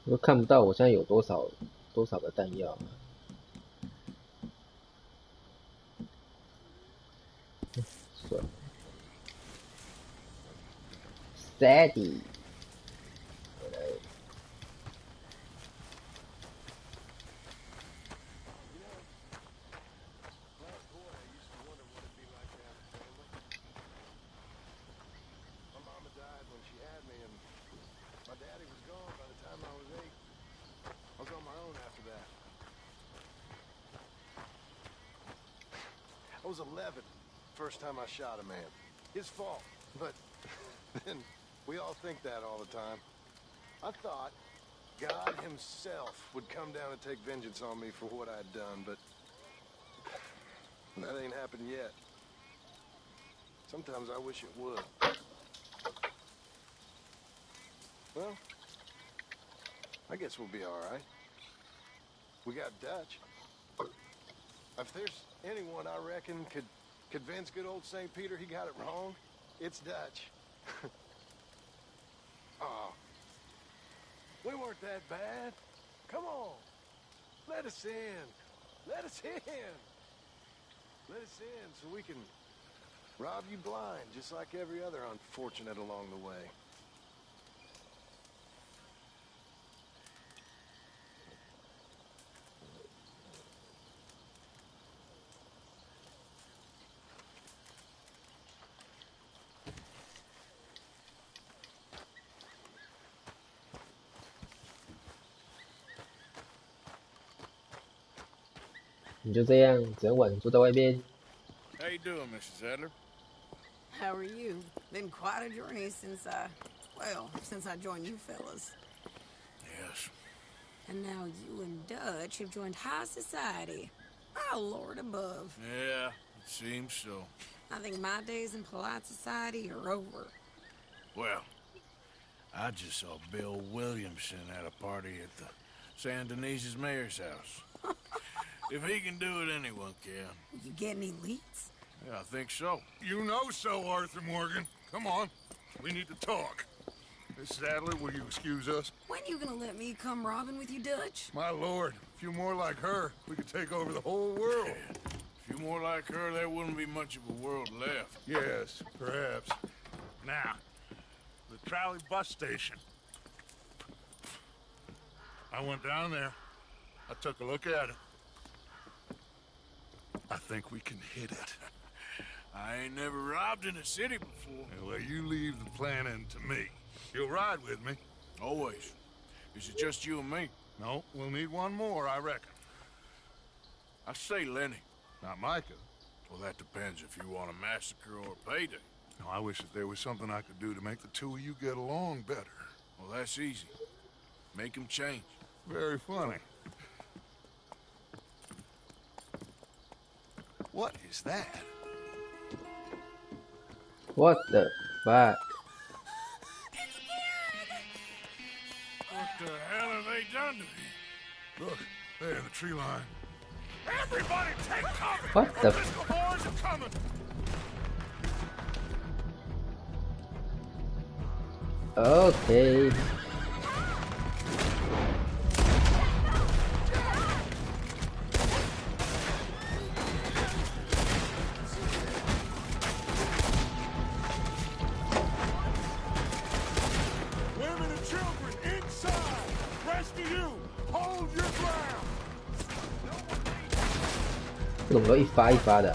我都看不到我现在有多少个弹药。算了 ，Steady。I was 11, first time I shot a man. His fault, but then we all think that all the time. I thought God himself would come down and take vengeance on me for what I'd done, but that ain't happened yet. Sometimes I wish it would. Well, I guess we'll be all right. We got Dutch. If there's anyone I reckon could convince good old St. Peter he got it wrong, it's Dutch. Oh, we weren't that bad. Come on, let us in. Let us in. Let us in so we can rob you blind, just like every other unfortunate along the way.你就这样整晚坐在外面。How you doing, Mrs. Adler? How are you? Been quite a journey since I joined you fellas. Yes. And now you and Dutch have joined high society. Oh, Lord above. Yeah, it seems so. I think my days in polite society are over. Well, I just saw Bill Williamson at a party at the San Denise's mayor's house. If he can do it, anyone can. You get any leads? Yeah, I think so. You know so, Arthur Morgan. Come on, we need to talk. Mrs. Adler, will you excuse us? When you gonna let me come robbing with you, Dutch? My lord, a few more like her, we could take over the whole world. A few more like her, there wouldn't be much of a world left. Yes, perhaps. Now, the trolley bus station. I went down there. I took a look at it. I think we can hit it. I ain't never robbed in a city before. Well, you leave the planning to me. You'll ride with me? Always. Is it just you and me? No, we'll need one more, I reckon. I say Lenny. Not Micah. Well, that depends if you want a massacre or a payday. No, I wish that there was something I could do to make the two of you get along better. Well, that's easy. Make them change. Very funny. What is that? What the fuck? What the hell have they done to me? Look, there in the tree line. Everybody take cover! What the? The boys are coming! Okay. Women and children inside! Rest of you, hold your ground! 这种都一发一发的。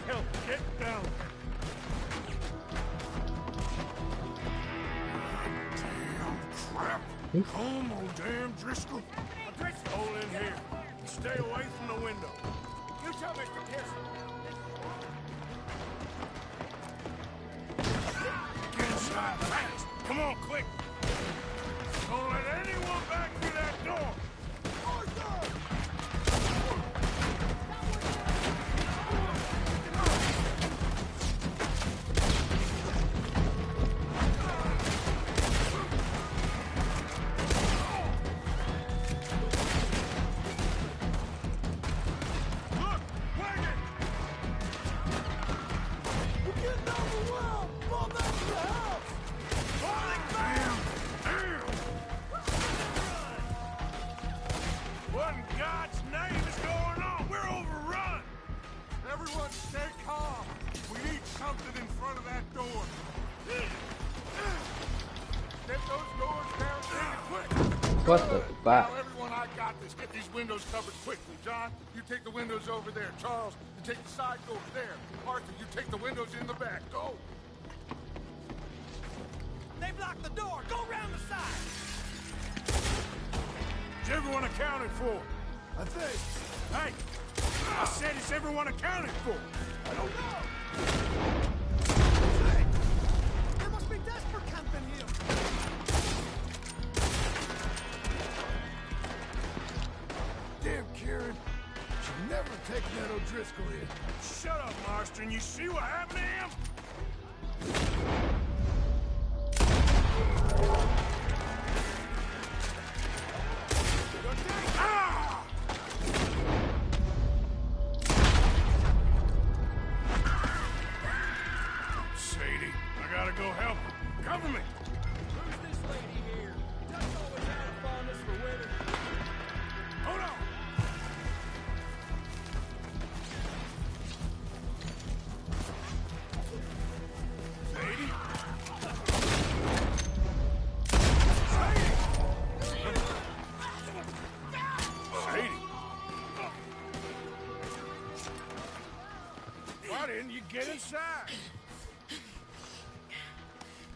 Help, get down! Come on, damn Driscoll. Driscoll, hold in here. Stay away from the window. You tell Mr. Pearson. on, quick! Don't let anyone back through that door! What in God's name is going on? We're overrun! Everyone stay calm. We need something in front of that door. Get those doors down quick. What the fuck? Now, everyone, I got this. Get these windows covered quickly. John, you take the windows over there. Charles, you take the side door there. Arthur, you take the windows in the back. Go. They blocked the door. Go round the side. Is everyone accounted for? I think. Hey! I said is everyone accounted for? I don't know. Hey, there must be desperate camping here. Damn, Kieran. Should never take that O'Driscoll in. Shut up, Marston. You see what happened to him? Ah! Sadie, I gotta go help her. Cover me! Who's this lady here? Just always had a fondness for women. Hold on! Sadie? Sadie! Why didn't you get inside?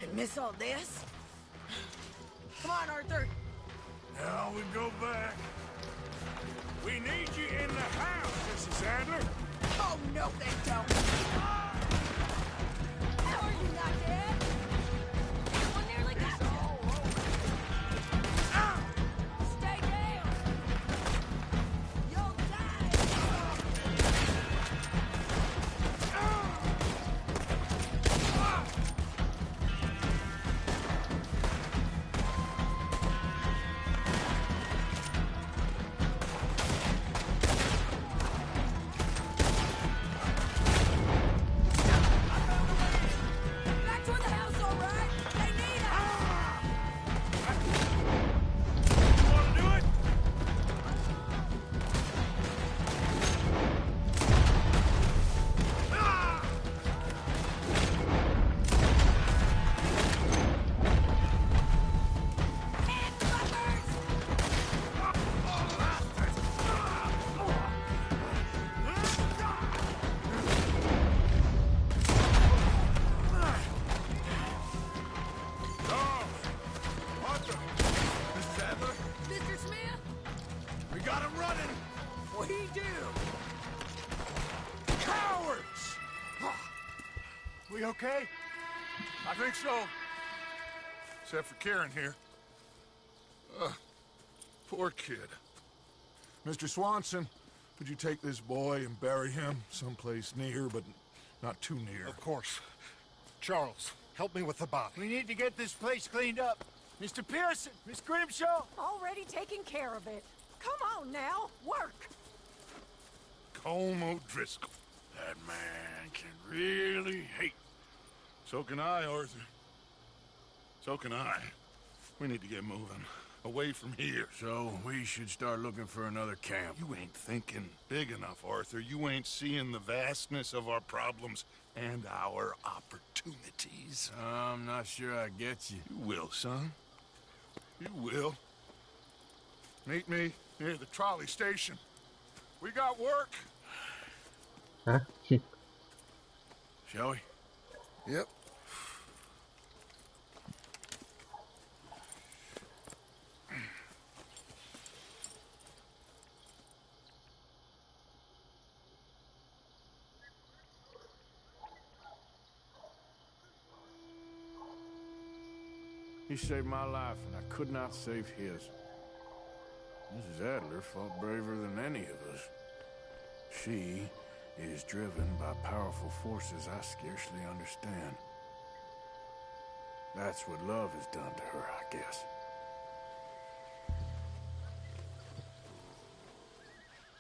And miss all this? Come on, Arthur. Now we go back. We need you in the house, Mrs. Adler. Oh, no, they don't. How are you not dead? One nearly got you. Stay down. You'll die. Back toward the house, all right? They need us. You wanna do it? Mrs. Adler, Mr. Smith? we got him running. What do you do? Cowards! We okay? I think so. Except for Karen here. Poor kid. Mr. Swanson, could you take this boy and bury him someplace near, but not too near? Of course. Charles, help me with the body. We need to get this place cleaned up. Mr. Pearson, Miss Grimshaw. Already taking care of it. Come on now, work. Colm O'Driscoll. That man can really hate. So can I, Arthur. So can I. We need to get moving. Away from here. So we should start looking for another camp. You ain't thinking big enough, Arthur. You ain't seeing the vastness of our problems and our opportunities. I'm not sure I get you. You will, son. You will. Meet me near the trolley station. We got work. Huh? Shall we? Yep. He saved my life, and I could not save his. Mrs. Adler fought braver than any of us. She is driven by powerful forces I scarcely understand. That's what love has done to her, I guess.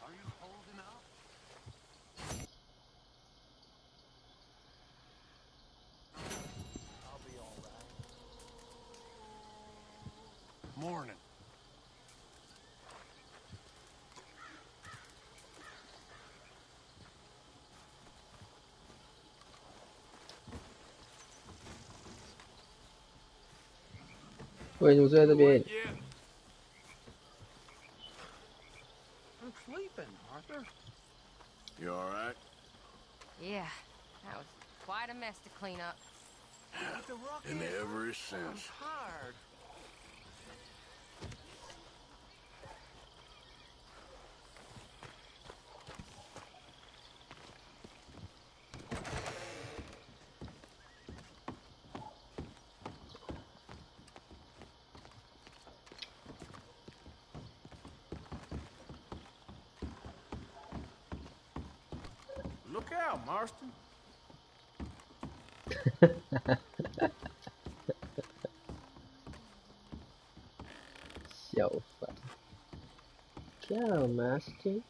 Are you holding up? I'll be all right. Morning.喂，你们睡在这边。 Yeah. I'm sleeping, Arthur. You all right? Yeah, that was quite a mess to clean up. The rocket. And ever I'm since. tired. Look out, Marston. 小烦。Go, Master.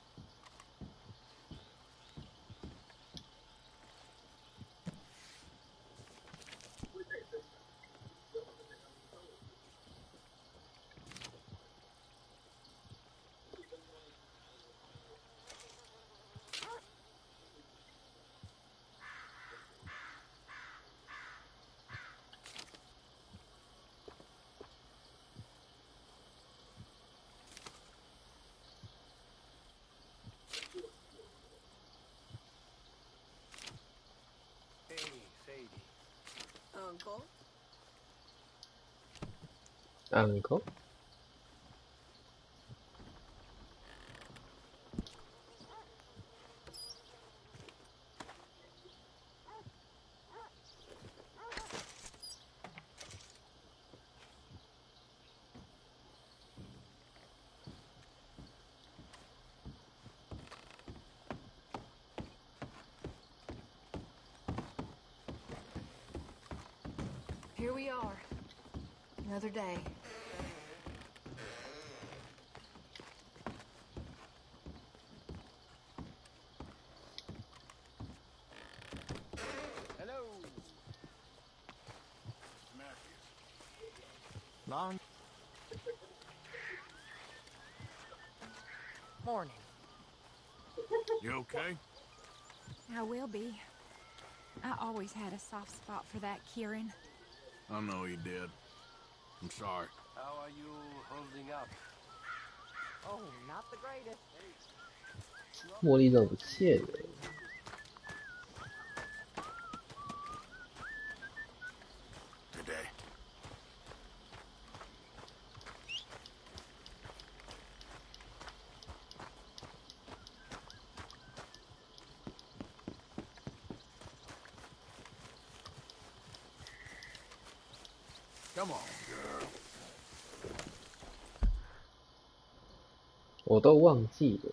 Hey, Sadie. Uncle? Uncle. Here we are. Another day. Hello. Long. Morning. You okay? I will be. I always had a soft spot for that Kieran. I know you did. I'm sorry. How are you holding up? Oh, not the greatest. 茉莉怎么不见了？ Today. Come on, girl. 我都忘记了。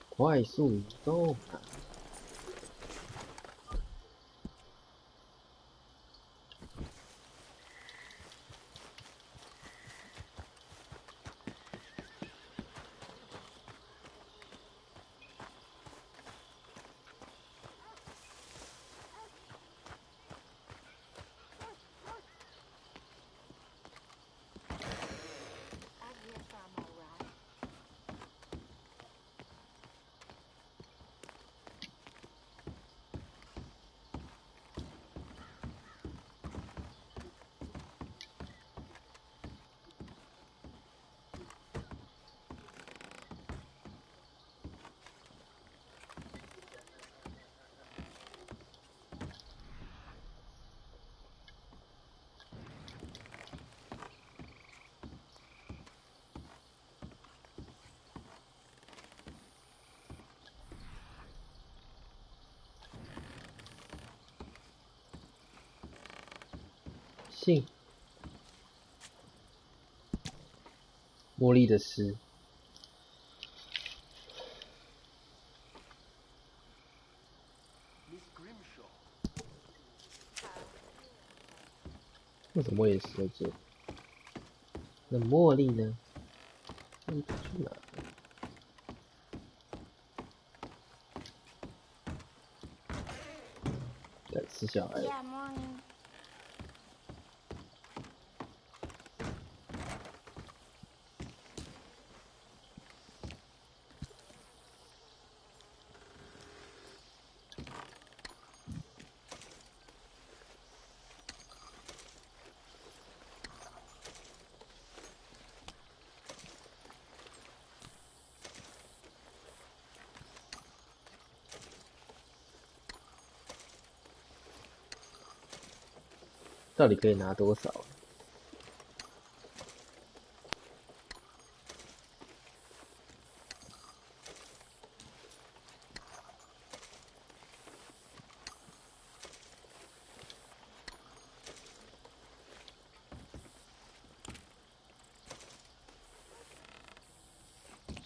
快速移动啊！信。茉莉的诗。为什么我也是在这里？那茉莉呢？茉莉跑去哪？敢吃小孩。Yeah, morning. 到底可以拿多少？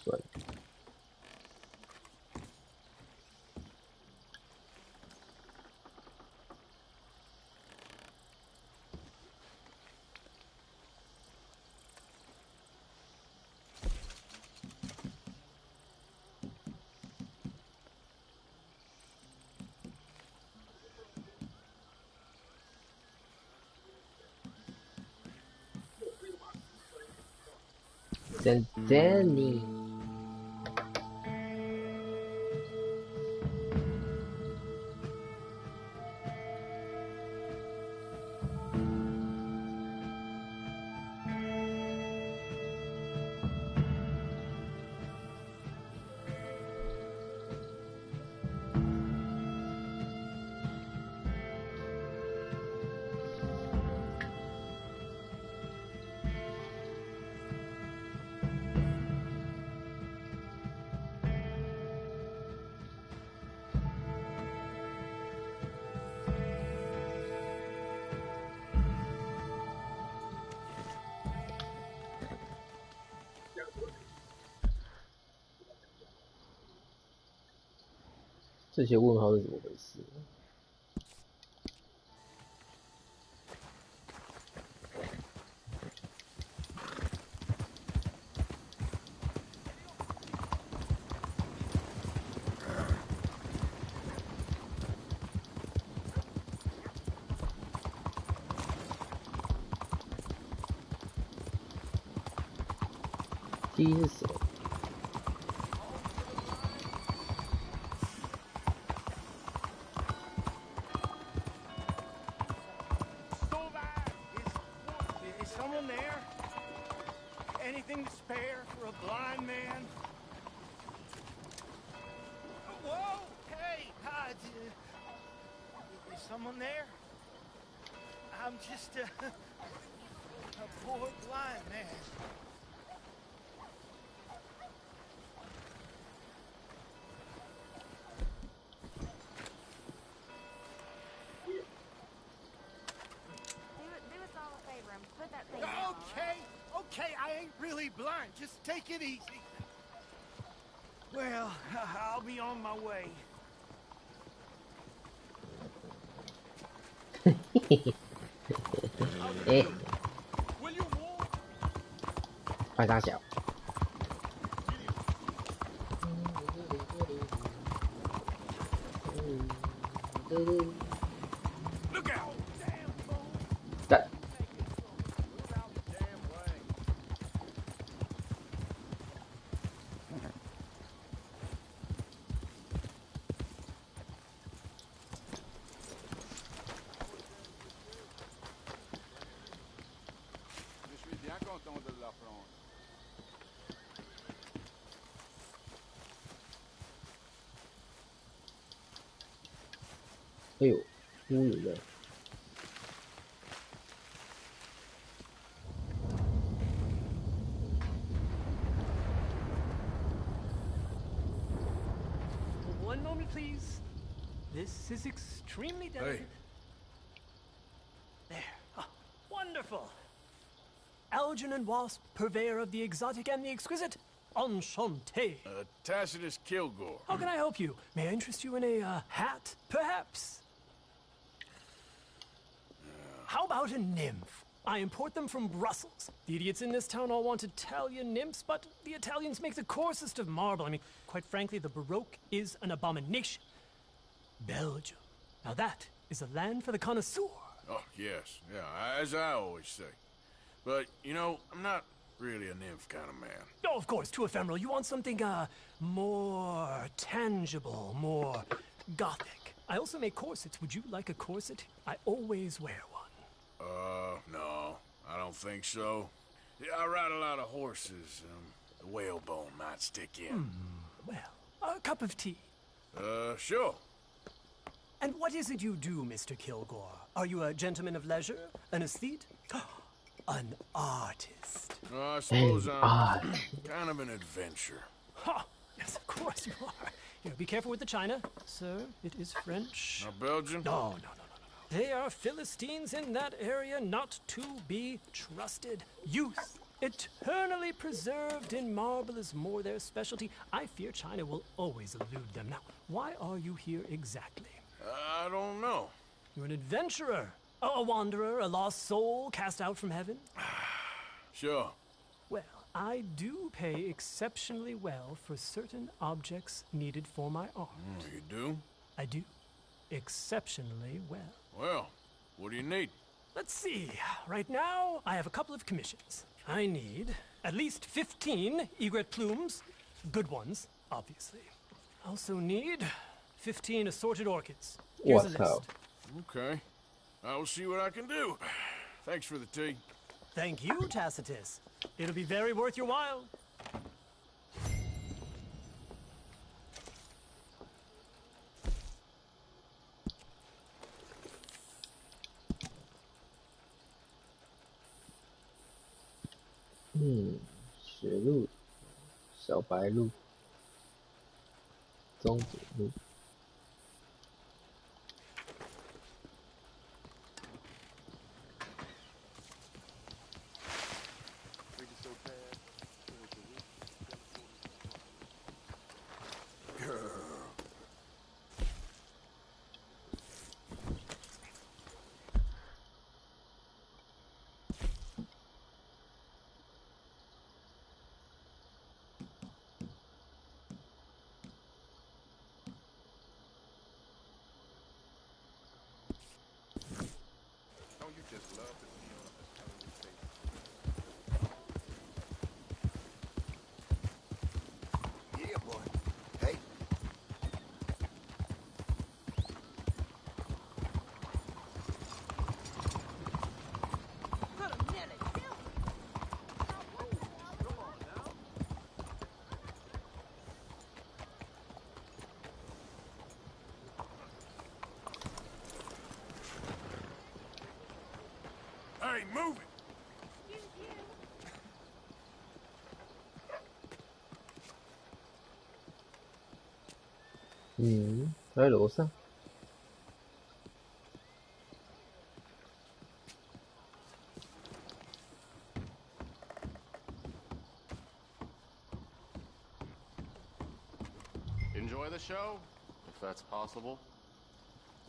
算了。Danny。这些问号是怎么回事？第一是谁？ Someone there? Anything to spare for a blind man? Whoa! Hey! Is someone there? I'm just a poor blind man. Okay, I ain't really blind. Just take it easy. Well, I'll be on my way. 哎，快大小。干。 哎呦，乌云了。One moment, please. This is extremely delicate. Hey. There. Wonderful. Algernon Wasp, purveyor of the exotic and the exquisite. Enchanté. Tacitus Kilgore. How can I help you? May I interest you in a hat, perhaps? How about a nymph? I import them from Brussels. The idiots in this town all want Italian nymphs, but the Italians make the coarsest of marble. I mean, quite frankly, the Baroque is an abomination. Belgium. Now that is a land for the connoisseur. Oh, yes. Yeah, as I always say. But, you know, I'm not really a nymph kind of man. Oh, of course, too ephemeral. You want something, more tangible, more gothic. I also make corsets. Would you like a corset? I always wear one. No. I don't think so. Yeah, I ride a lot of horses. The whalebone might stick in. Well, a cup of tea. Sure. And what is it you do, Mr. Kilgore? Are you a gentleman of leisure? An aesthete? An artist. I suppose I'm kind of an adventurer. Ha! Yes, of course you are. Here, be careful with the china. Sir, it is French. Not Belgian? No. They are Philistines in that area, not to be trusted. Youth, eternally preserved in marble, is more their specialty. I fear China will always elude them. Now, why are you here exactly? I don't know. You're an adventurer, a wanderer, a lost soul cast out from heaven? Sure. Well, I do pay exceptionally well for certain objects needed for my art. You do? I do. Exceptionally well. Well, what do you need? Let's see. Right now, I have a couple of commissions. I need at least 15 egret plumes. Good ones, obviously. I also need 15 assorted orchids. Here's a list. Okay. I will see what I can do. Thanks for the tea. Thank you, Tacitus. It'll be very worth your while. Hmm. 雪路、小白鹿、中指鹿。Hey, move it!在楼上。Enjoy the show, if that's possible.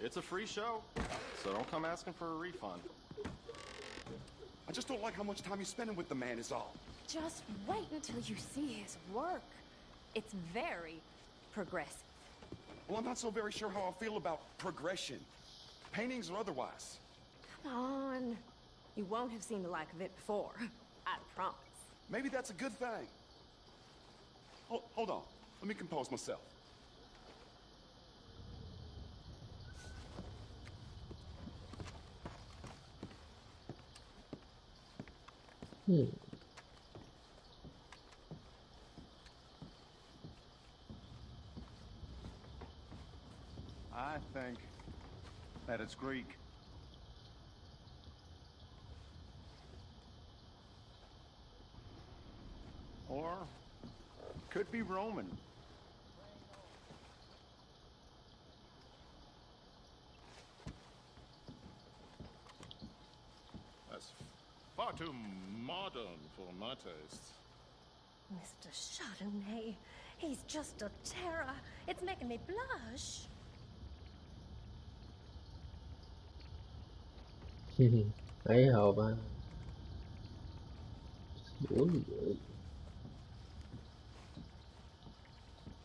It's a free show, so don't come asking for a refund. I just don't like how much time you're spending with the man is all. Just wait until you see his work. It's very progressive. Well, I'm not so very sure how I feel about progression. Paintings or otherwise. Come on. You won't have seen the like of it before. I promise. Maybe that's a good thing. Hold on. Let me compose myself. I think that it's Greek. Or could be Roman. far too modern for my taste. Mr. Chardonnay, he's just a terror. It's making me blush. 哼哼，还好吧。我女儿。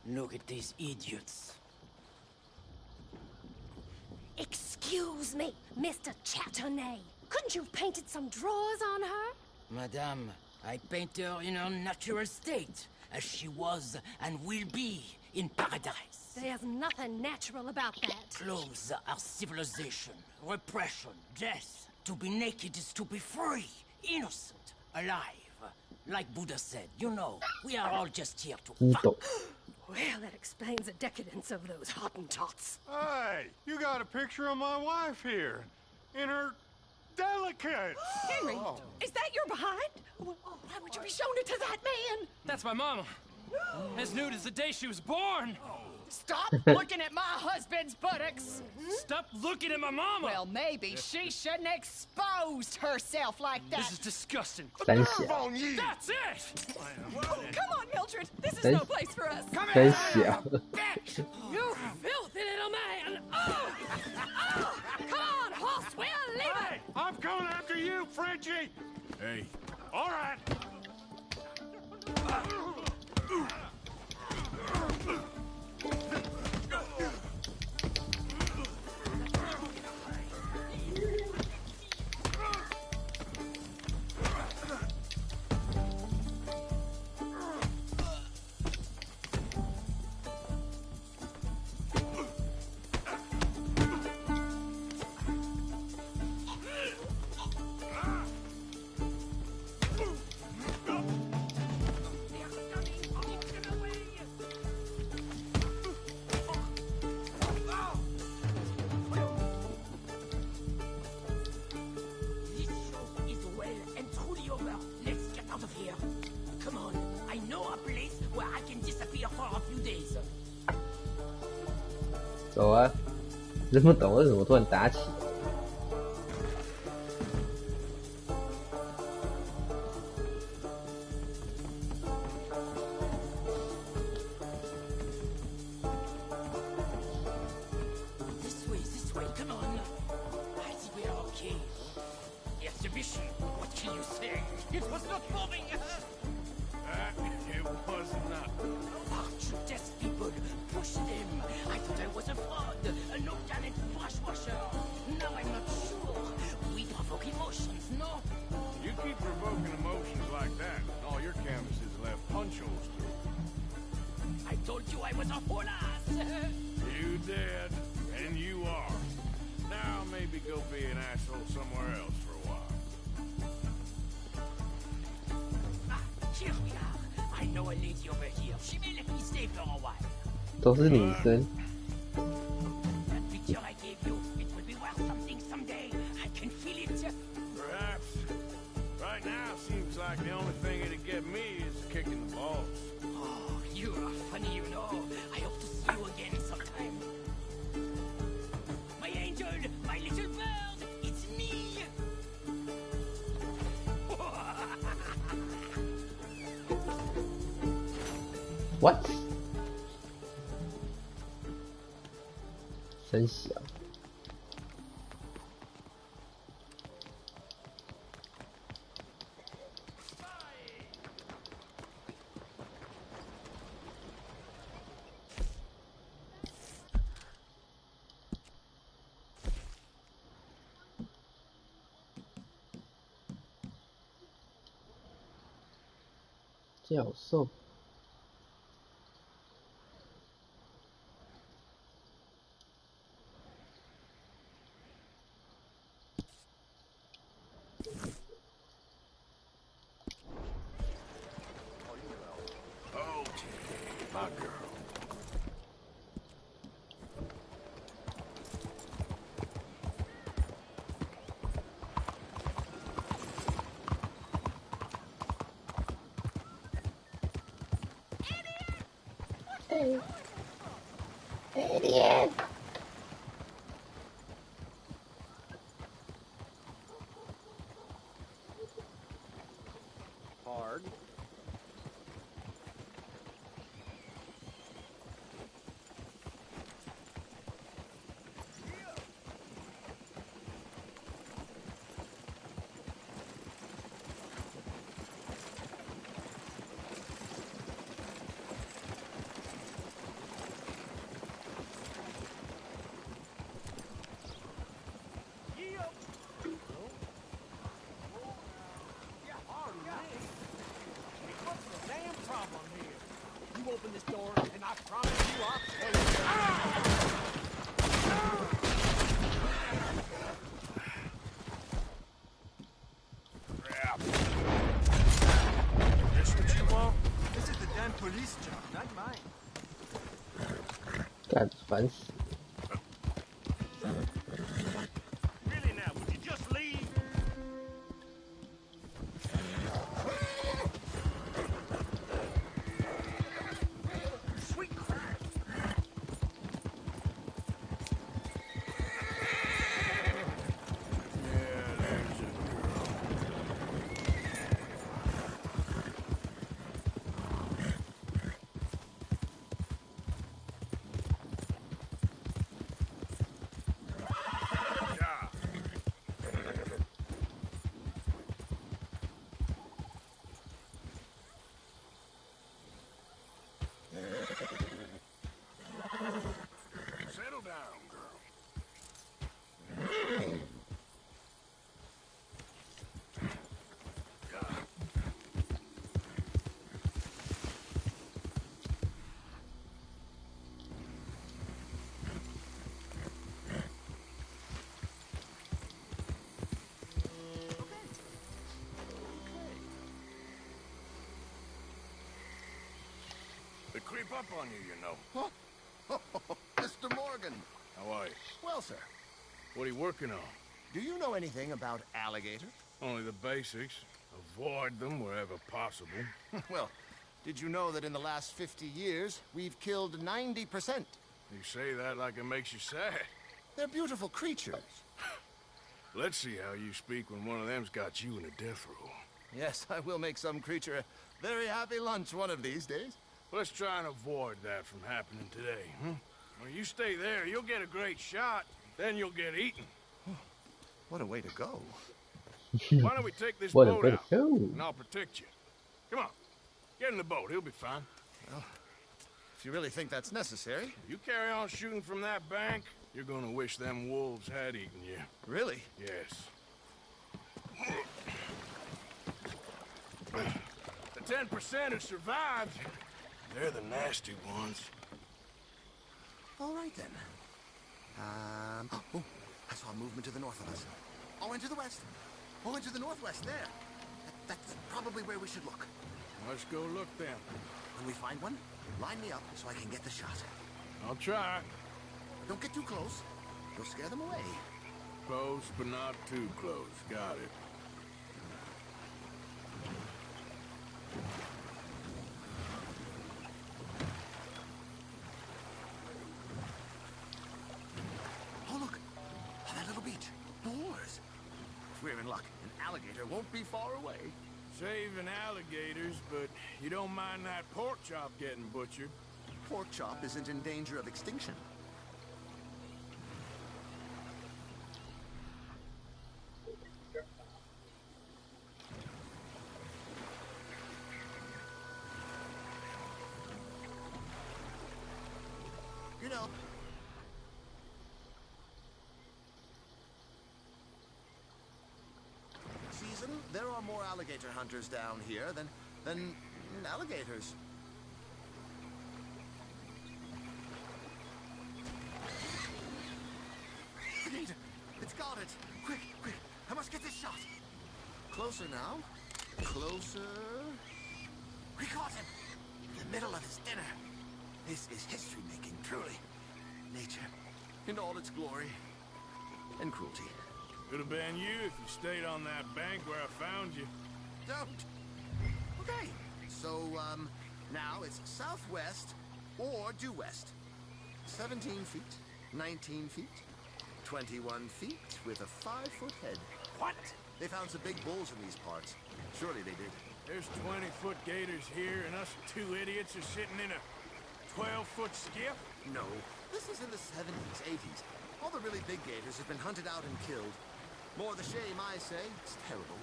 Look at these idiots. Excuse me, Mr. Chardonnay. Couldn't you have painted some drawers on her? Madame, I paint her in her natural state, as she was and will be in paradise. There's nothing natural about that. Clothes are civilization, repression, death. To be naked is to be free, innocent, alive. Like Buddha said, you know, we are all just here to fuck. Well, that explains the decadence of those Hottentots. Hey, you got a picture of my wife here. In her delicate. Henry, is that your behind? Why would you be showing it to that man? That's my mama. As nude as the day she was born. Stop looking at my husband's buttocks. Stop looking at my mama. Well, maybe she shouldn't have exposed herself like that. This is disgusting. That's it. Come on, Mildred. This is no place for us. Come here. You filthy little man. Oh! Oh! Come on, horse. We'll leave it. Hey, I'm coming after you, Frenchie. Hey. All right. for a few days. 走啊！真不懂为什么突然打起。This way, come on. I think we are okay. The exhibition, what can you say? It was not moving. It was not. Aren't you deaf people? Push them. I thought I was a fraud, an organic brush washer. Now I'm not sure. We provoke emotions, no? You keep provoking emotions like that, and all your canvases left punch holes through. I told you I was a whole ass. You did, and you are. Now maybe go be an asshole somewhere else for a while. Here we are. I know a lady over here. She may let me stay for a while. 都是女生。 That picture I gave you, it will be worth something someday. I can feel it. Perhaps. Right now, seems like the only thing that'd get me is kicking the balls. Oh, you are funny, you know. I hope to see you again sometime. My angel, my little bird, it's me. What？ 真小。教授。 My girl. Idiot! 干烦死！ Really now, would you just leave? Sweet crap! Yeah, there's a girl. Settle down, girl. They creep up on you, you know. Mr. Morgan. How are you? Well, sir, What are you working on? do you know anything about alligators? Only the basics. Avoid them wherever possible. Well, did you know that in the last 50 years, we've killed 90%? You say that like it makes you sad. They're beautiful creatures. Let's see how you speak when one of them's got you in a death row. Yes, I will make some creature a very happy lunch one of these days. Let's try and avoid that from happening today, huh? When you stay there, you'll get a great shot, then you'll get eaten. What a way to go. Why don't we take this What a boat way to out, go. and I'll protect you. Come on, get in the boat, he'll be fine. Well, if you really think that's necessary. You carry on shooting from that bank, you're gonna wish them wolves had eaten you. Really? Yes. The 10% who survived, they're the nasty ones. All right, then. Oh, I saw a movement to the north of us. Oh, and to the west. Oh, and to the northwest, there. That's probably where we should look. Let's go look then. When we find one, line me up so I can get the shot. I'll try. Don't get too close. You'll scare them away. Close, but not too close. Got it. Oh, look. On that little beach. Boars. If we're in luck, an alligator won't be far away. Saving alligators, but you don't mind that pork chop getting butchered. Pork chop isn't in danger of extinction. You know, season, there are more alligator hunters down here than alligators. Alligator! It's got it! Quick, quick! I must get this shot! Closer now. Closer. We caught him! In the middle of his dinner. This is history-making, truly. Nature, in all its glory and cruelty. Could have been you if you stayed on that bank where I found you. Don't. Okay. So, now it's southwest or due west. 17 feet, 19 feet, 21 feet with a 5-foot head. What? They found some big bulls in these parts. Surely they did. There's 20-foot gators here, and us two idiots are sitting in a 12-foot skiff? No. This is in the 70s, 80s. All the really big gators have been hunted out and killed. More the shame, I say. It's terrible.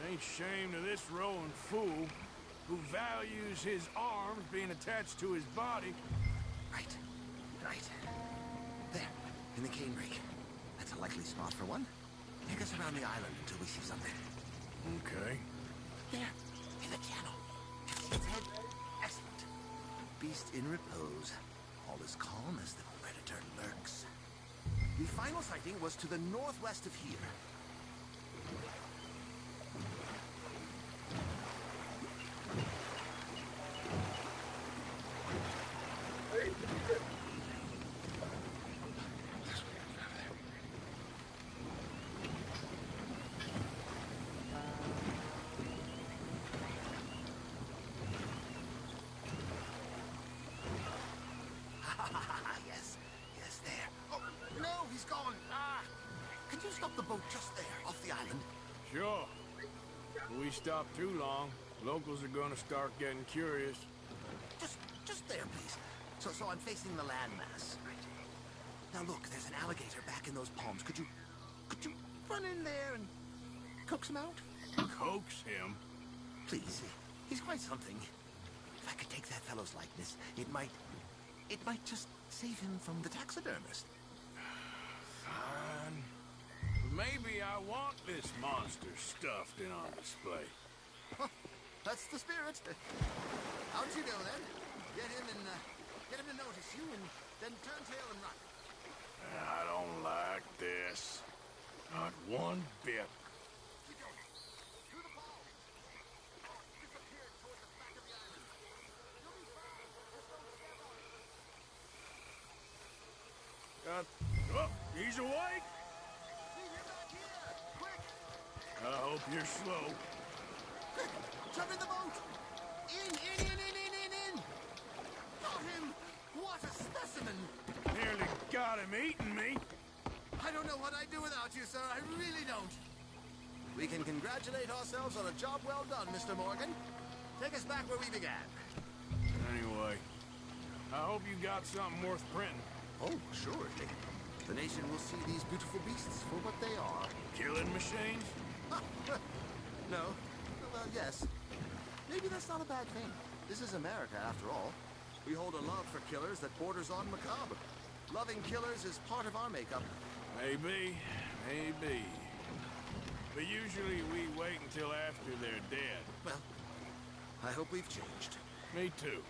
Ain't shame to this rowing fool who values his arms being attached to his body. Right. Right. There, in the cane brake. That's a likely spot for one. Take us around the island until we see something. Okay. There, in the channel. Its head. Excellent. Beast in repose. All is calm as the predator lurks. The final sighting was to the northwest of here. is going. Could you stop the boat just there, off the island? Sure. If we stop too long, locals are gonna start getting curious. Just there, please. So I'm facing the landmass. Now look, there's an alligator back in those palms. Could you run in there and coax him out? Coax him? Please, he's quite something. If I could take that fellow's likeness, it might just save him from the taxidermist. Fine. Maybe I want this monster stuffed and on display. Huh, that's the spirit. Out you go then. Get him to notice you, and then turn tail and run. I don't like this. Not one bit. Keep going. Through the palms. Disappeared toward the back of the island. You'll be fine. Just don't step on it. Oh, he's awake. Leave him back here. Quick. I hope you're slow. Quick. Jump in the boat. In. Got him. What a specimen. Nearly got him eating me. I don't know what I'd do without you, sir. I really don't. We can congratulate ourselves on a job well done, Mr. Morgan. Take us back where we began. Anyway, I hope you got something worth printing. Oh, surely. The nation will see these beautiful beasts for what they are. Killing machines? No. Well, yes. Maybe that's not a bad thing. This is America, after all. We hold a love for killers that borders on macabre. Loving killers is part of our makeup. Maybe. But usually we wait until after they're dead. Well, I hope we've changed. Me too.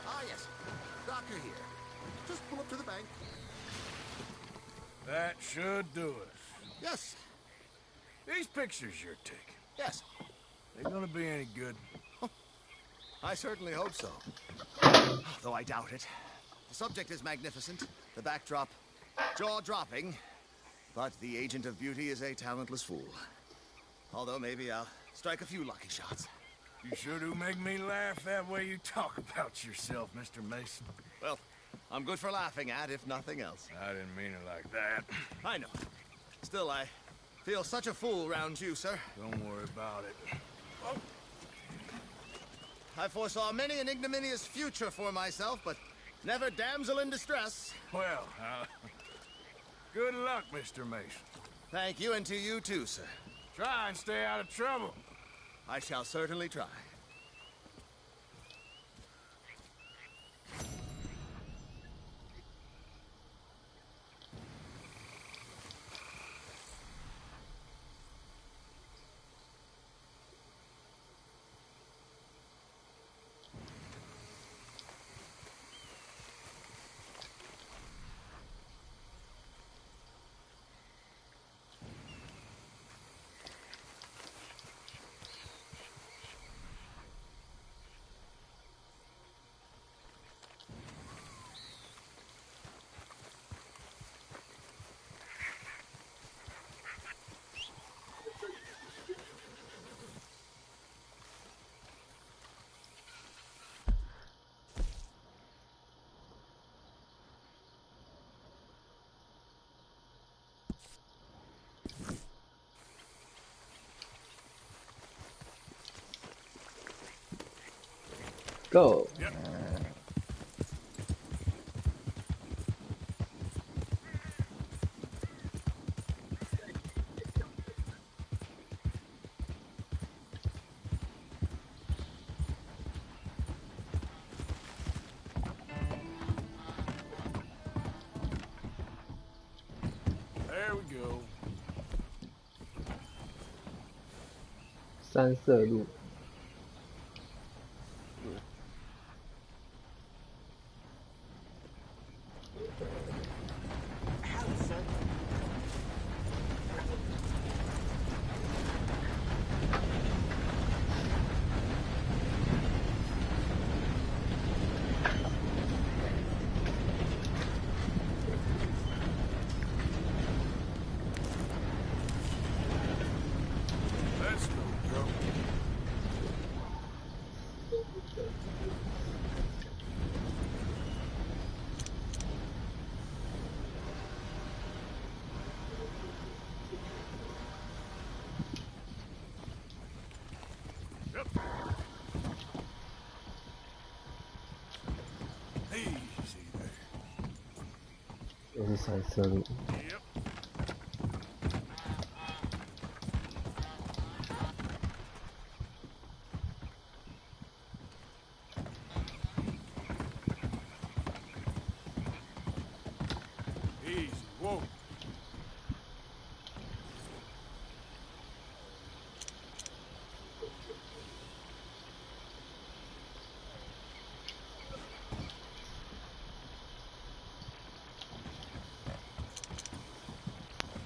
Ah, yes. Doctor here. Just pull up to the bank. That should do it. Yes. These pictures you're taking, Yes. they gonna be any good? I certainly hope so. Though I doubt it. The subject is magnificent, the backdrop jaw-dropping, but the agent of beauty is a talentless fool. Although maybe I'll strike a few lucky shots. You sure do make me laugh that way you talk about yourself, Mr. Mason. Well, I'm good for laughing at, if nothing else. I didn't mean it like that. I know. Still, I feel such a fool round you, sir. Don't worry about it. Oh. I foresaw many an ignominious future for myself, but never damsel in distress. Well, good luck, Mr. Mason. Thank you, and to you too, sir. Try and stay out of trouble. I shall certainly try. Go. Yep. There we go. 三色路。又是三色路。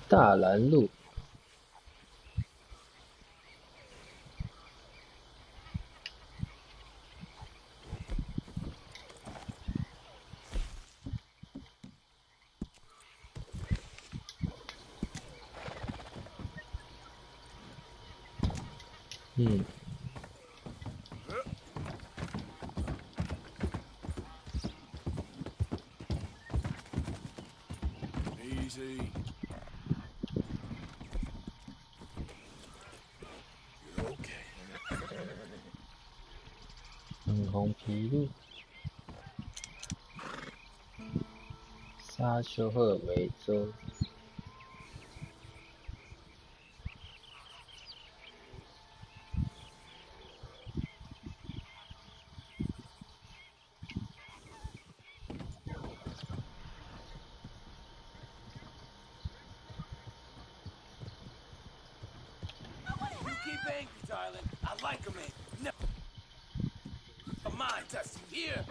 大兰路，Easy. You're okay. 粉红皮路，沙丘赫梅州。I like him, man. Never mind, Dusty. Here.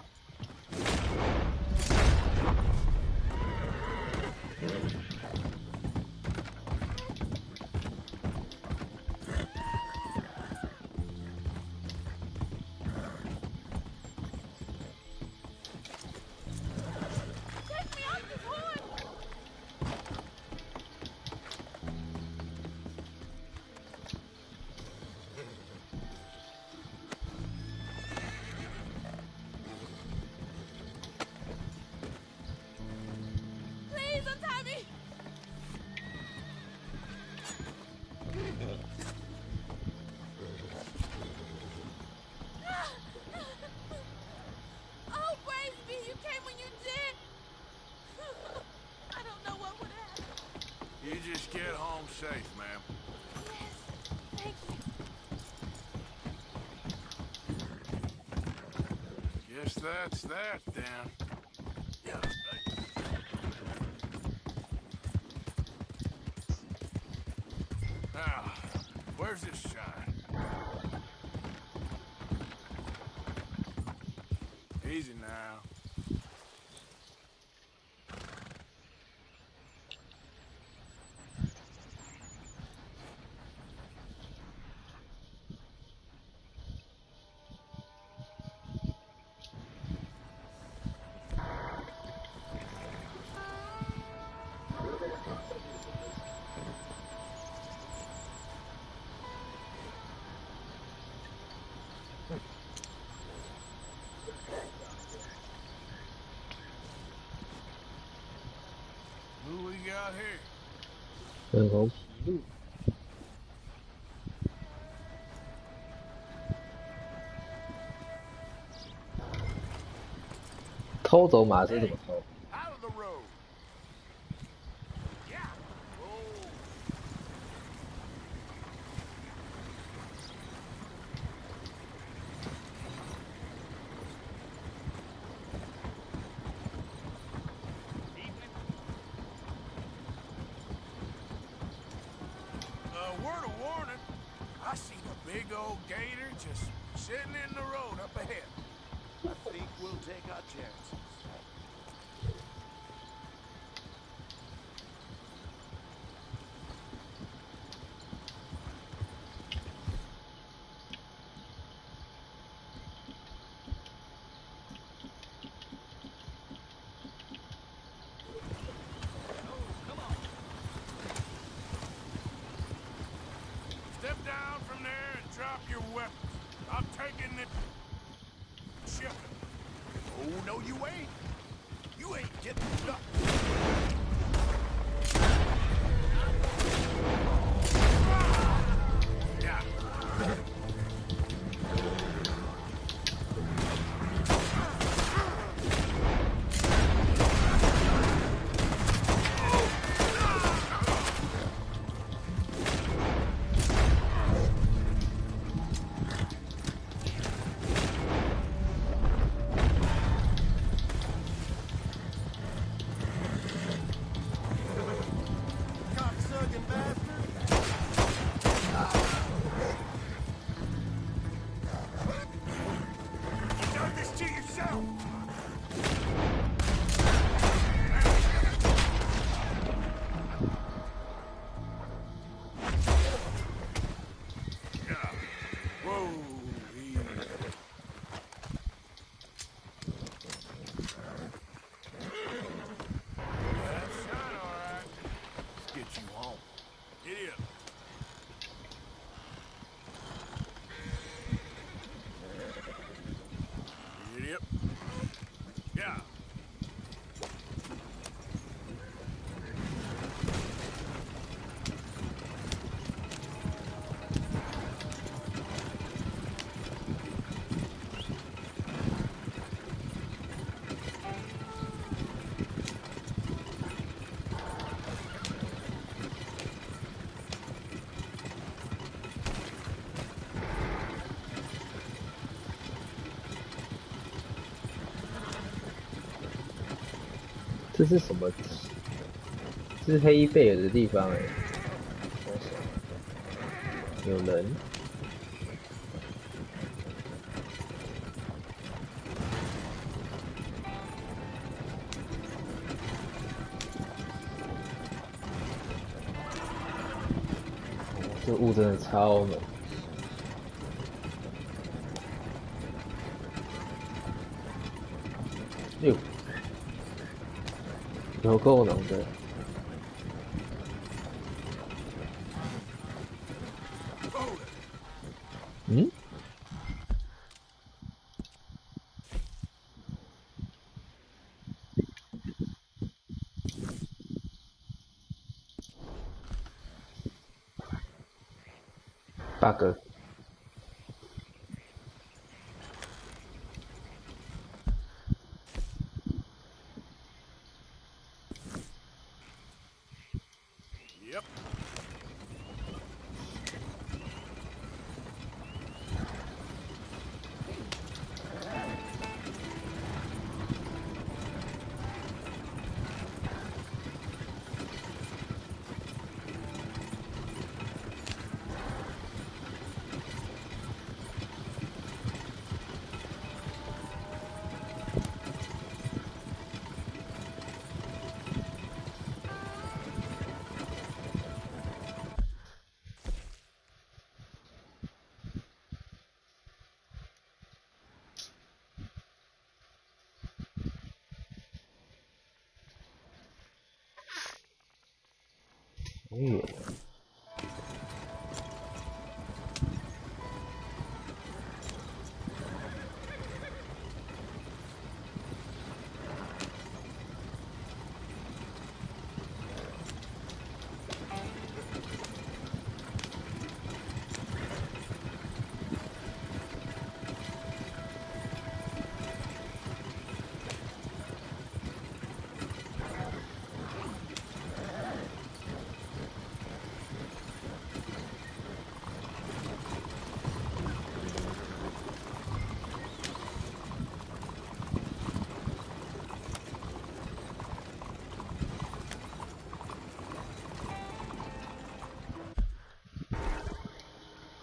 You just get home safe, ma'am. Yes, thank you. Guess that's that, then. Now, where's this shine? Easy now. Who we got here? 粉红皮路，偷走马是怎么偷？ Out of the road. Yeah. Oh. Word of warning. I seen a big old gator just sitting in the road up ahead. I think we'll take our chances. Step down from there and drop your weapons. I'm taking the ship. Oh, no, you ain't. You ain't getting stuck. Yeah. 这是什么？这是黑贝尔的地方哎。有人。这雾真的超美。哟，有够浓的。嗯？bug。Yep.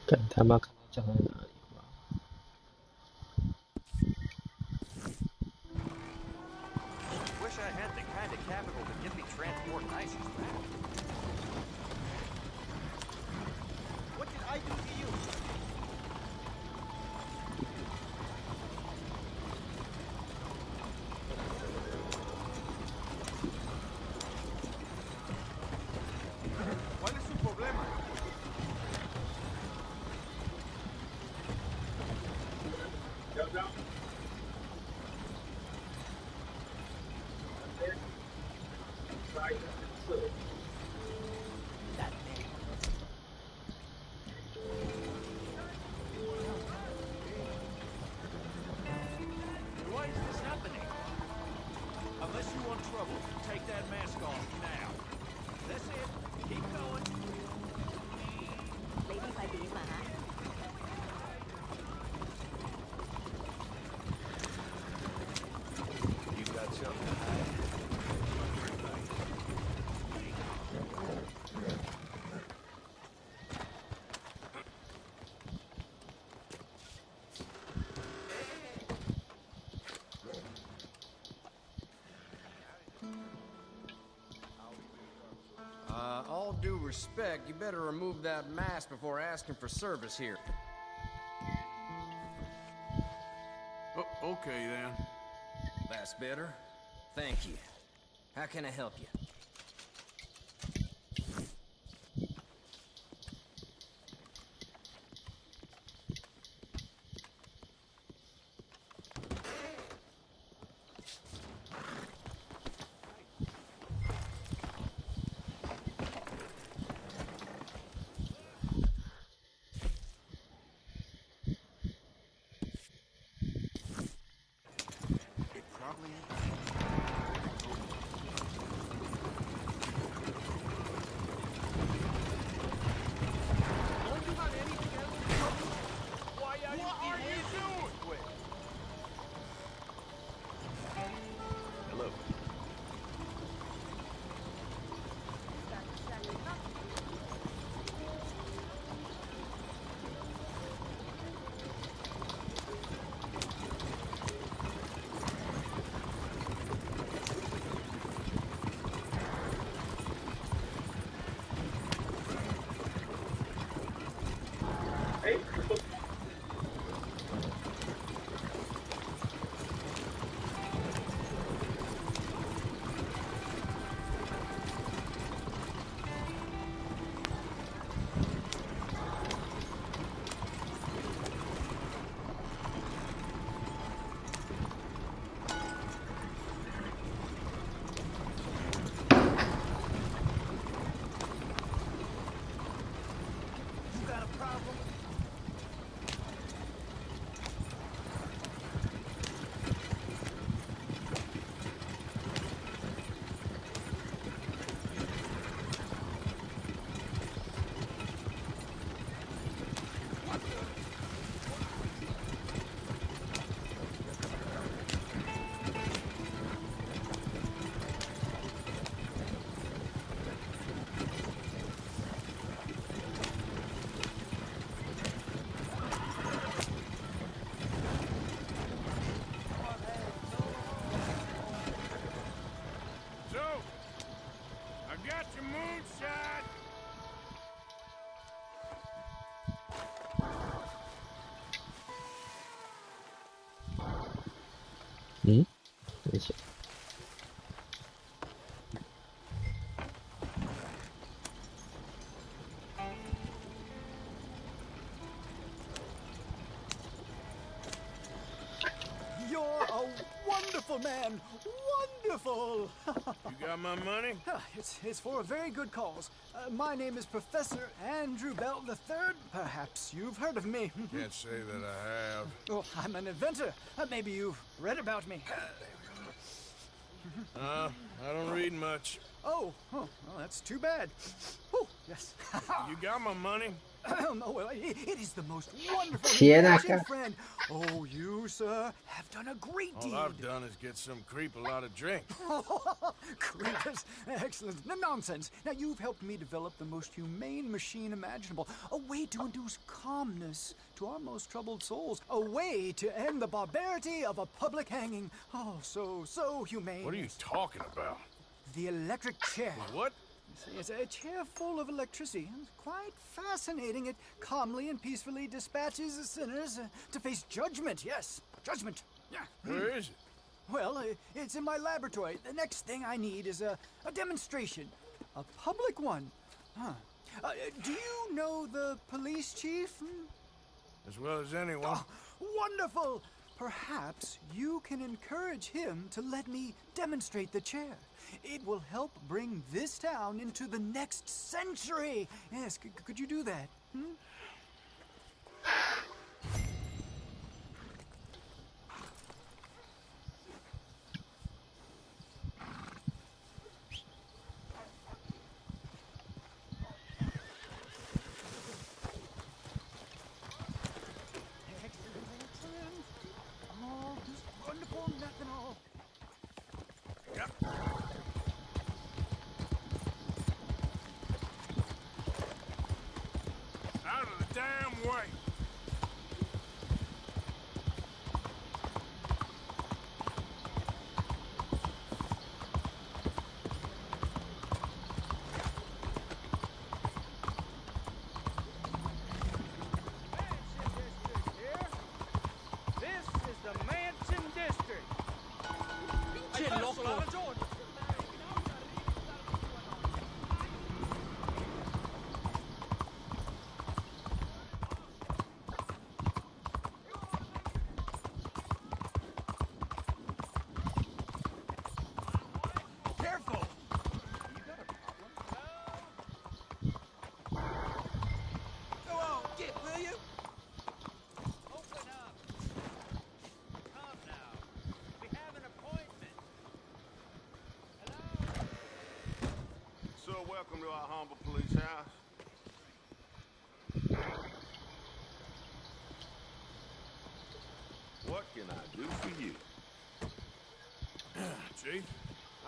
干他妈看到站在哪里吧？Wish I had the kind of capital to give me transport nice as that. What did I do to you? ¿Cuál es su problema? Why is this happening? Unless you want trouble, take that mask off now. That's it. Keep going. Lady 快點嘛嚇！ You got something to hide. All due respect, you better remove that mask before asking for service here. Okay, then. That's better. Thank you. How can I help you? got your moonshine. 嗯，等一下。 You're a wonderful man. Wonderful. You got my money? It's for a very good cause. My name is Professor Andrew Bell III. Perhaps you've heard of me. Can't say that I have. Oh, I'm an inventor. Maybe you've read about me. I don't read much. Oh, well, that's too bad. Oh, yes. You got my money? Oh, well, it is the most wonderful Tiene invention, acá. friend. Oh, you, sir, have done a great deed. All I've done is get some creep a lot of drink. Creepers. Excellent. No nonsense. Now, you've helped me develop the most humane machine imaginable. A way to induce calmness to our most troubled souls. A way to end the barbarity of a public hanging. Oh, so humane. What are you talking about? The electric chair. What? It's a chair full of electricity. It's quite fascinating. It calmly and peacefully dispatches the sinners to face judgment. Yes, judgment. Yeah. Where is it? Well, it's in my laboratory. The next thing I need is a demonstration. A public one. Huh. Do you know the police chief? As well as anyone. Oh, wonderful! Perhaps you can encourage him to let me demonstrate the chair. It will help bring this town into the next century. Yes, could you do that? Hmm? Oh, just wonderful, nothing all. Yep. Out of the damn way. This is the Mansion District. Careful. Go on, get, will you? Open up. Come now. We have an appointment. So welcome to our humble police house. What can I do for you? Chief,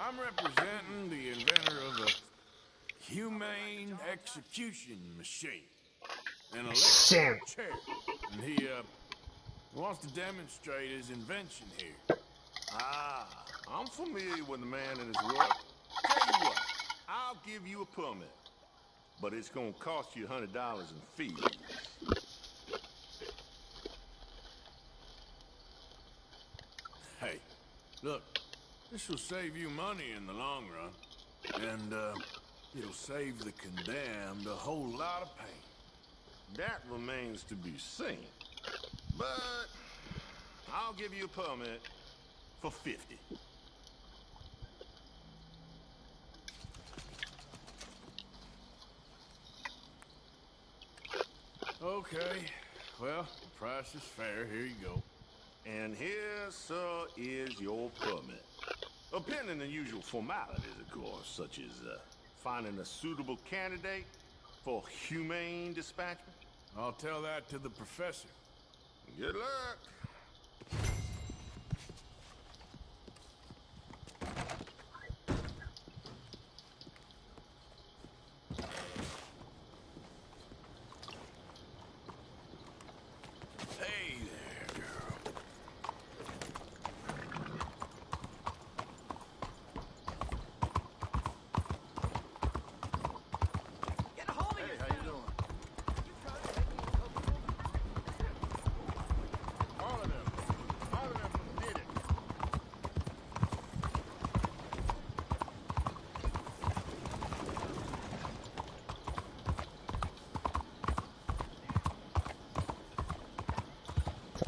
I'm representing the inventor of a humane execution machine. An electric chair. And he wants to demonstrate his invention here. Ah, I'm familiar with the man and his work. Tell you what, I'll give you a permit, but it's gonna cost you $100 in fees. Hey, look, this will save you money in the long run. And it'll save the condemned a whole lot of pain. That remains to be seen. But I'll give you a permit for 50. Okay, well, the price is fair. Here you go. And here, sir, is your permit. Pending the usual formalities, of course, such as finding a suitable candidate for humane dispatchment. I'll tell that to the professor. Good luck. Hey there, girl.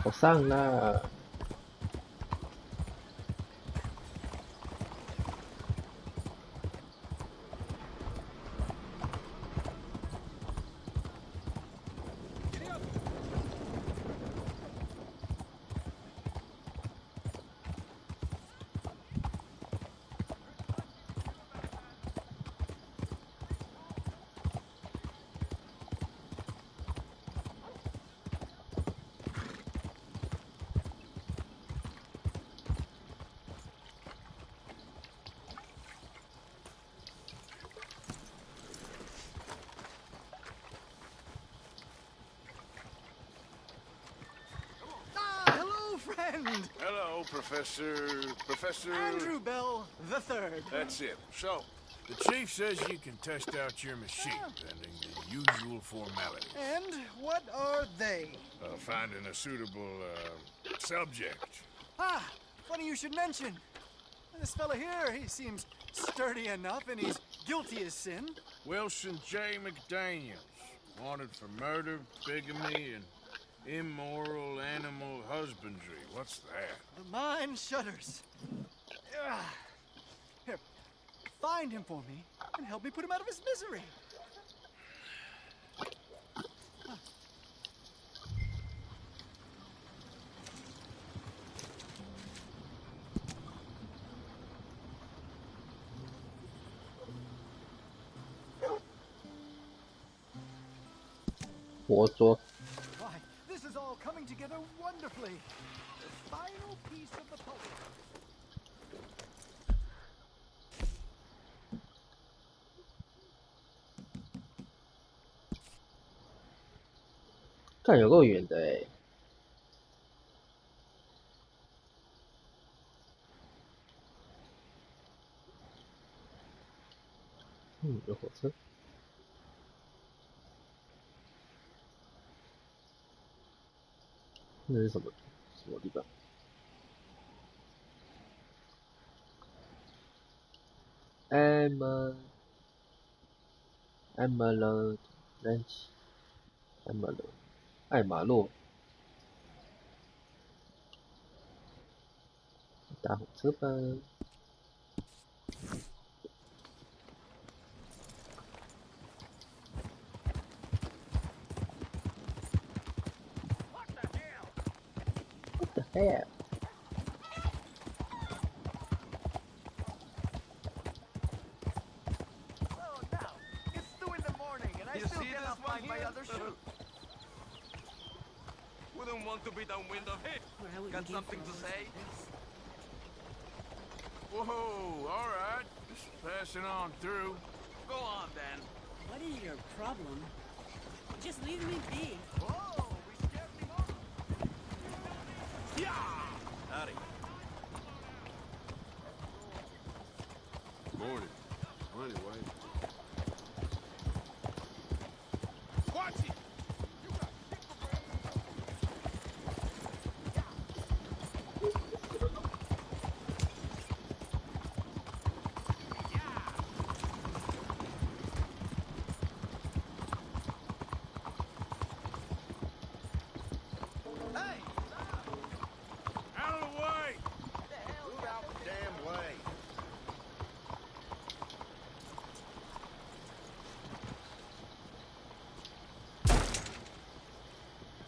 我上了。Hello, Professor... Andrew Bell III. That's it. So, the chief says you can test out your machine, pending the usual formalities. And what are they? Finding a suitable, subject. Ah, funny you should mention. This fella here, he seems sturdy enough, and he's guilty as sin. Wilson J. McDaniels. Wanted for murder, bigamy, and immoral animal husbandry. What's that? The mind shudders. Here, find him for me and help me put him out of his misery. Why, this is all coming together wonderfully. The final piece of the puzzle. 看有够远的哎。有火车。那是什么地方？Emerald Ranch Emerald 艾玛洛。搭火车吧。What the hell? Wouldn't want to be downwind of it. Got something to say? Whoa, all right. Just passing on through. Go on, then. What is your problem? Just leave me be. Whoa, we scared him off. Yeah! Howdy. Morning. Anyway. Watch it!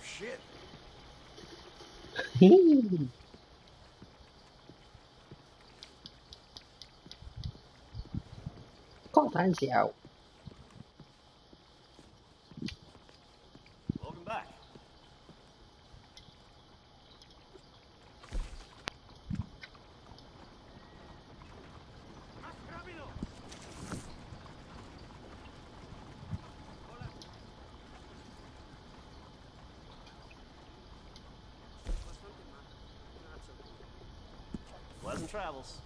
Shit. 够胆小。Welcome back. Pleasant travels.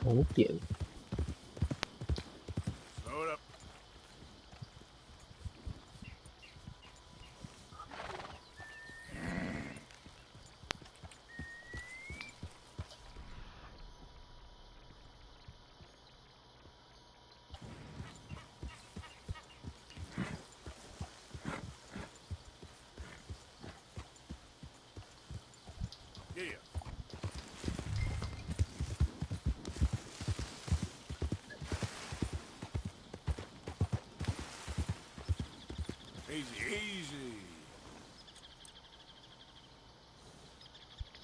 红点。Slow it up. Yeah. Easy, easy.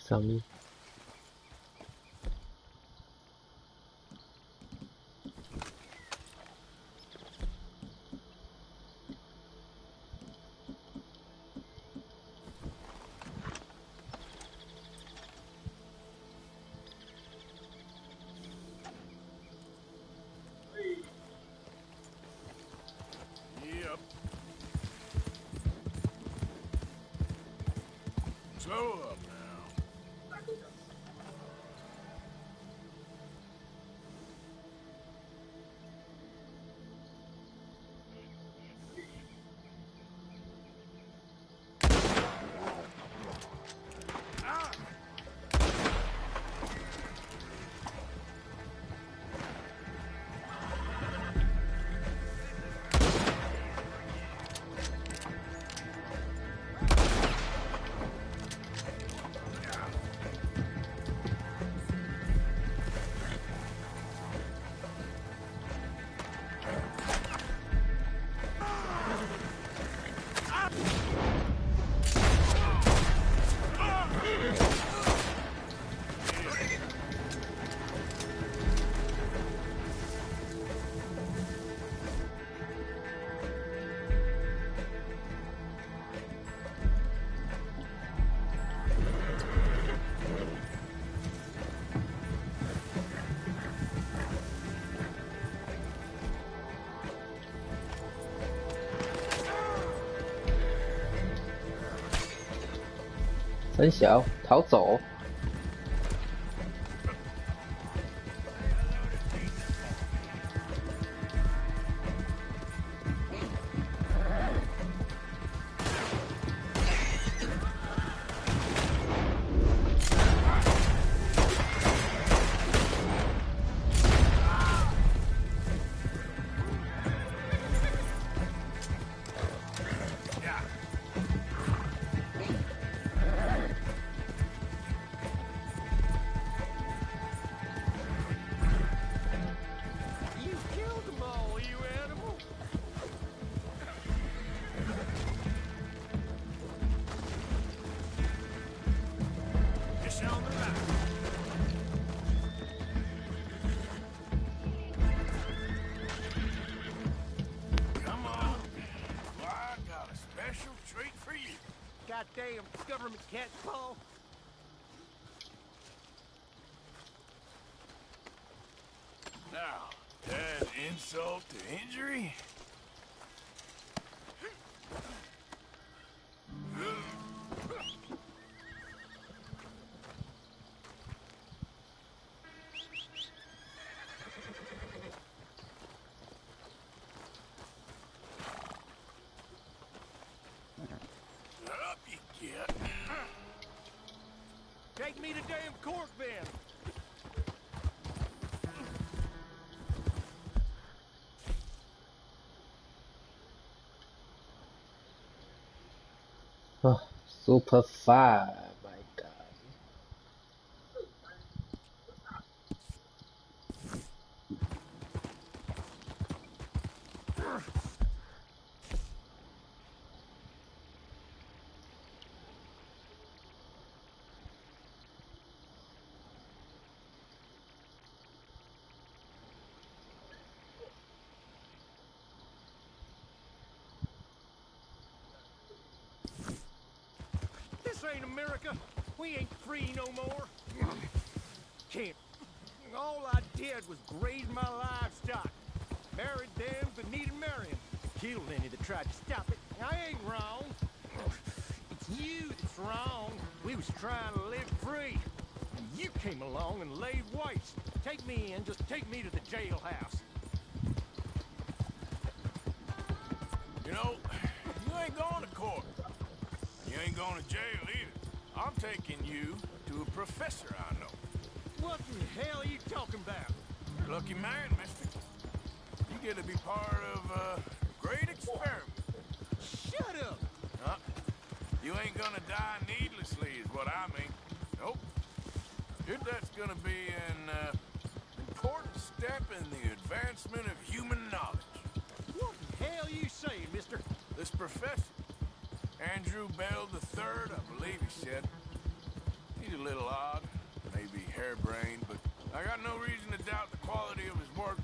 上面。Yep. Slow up now.很小，逃走。You killed them all, you animal! Just on the right. Come on. Well, I got a special treat for you. Goddamn government catcall! Now, add insult to injury. Up you get. Take me to damn court, then! Oh, super far, my god. This ain't America. We ain't free no more. Can't. All I did was graze my livestock. Married them that needed marrying. Killed any that tried to stop it. I ain't wrong. It's you that's wrong. We was trying to live free. And you came along and laid waste. Take me in, just take me to the jailhouse. You know, you ain't going to court. You ain't going to jail either. I'm taking you to a professor I know. What the hell are you talking about? Lucky man, mister. You get to be part of a great experiment. Shut up! You ain't gonna die needlessly is what I mean. Nope. Your death's gonna be an important step in the advancement of human knowledge. What the hell are you saying, mister? This professor, Andrew Bell III, I believe he said. He's a little odd, maybe harebrained, but I got no reason to doubt the quality of his work.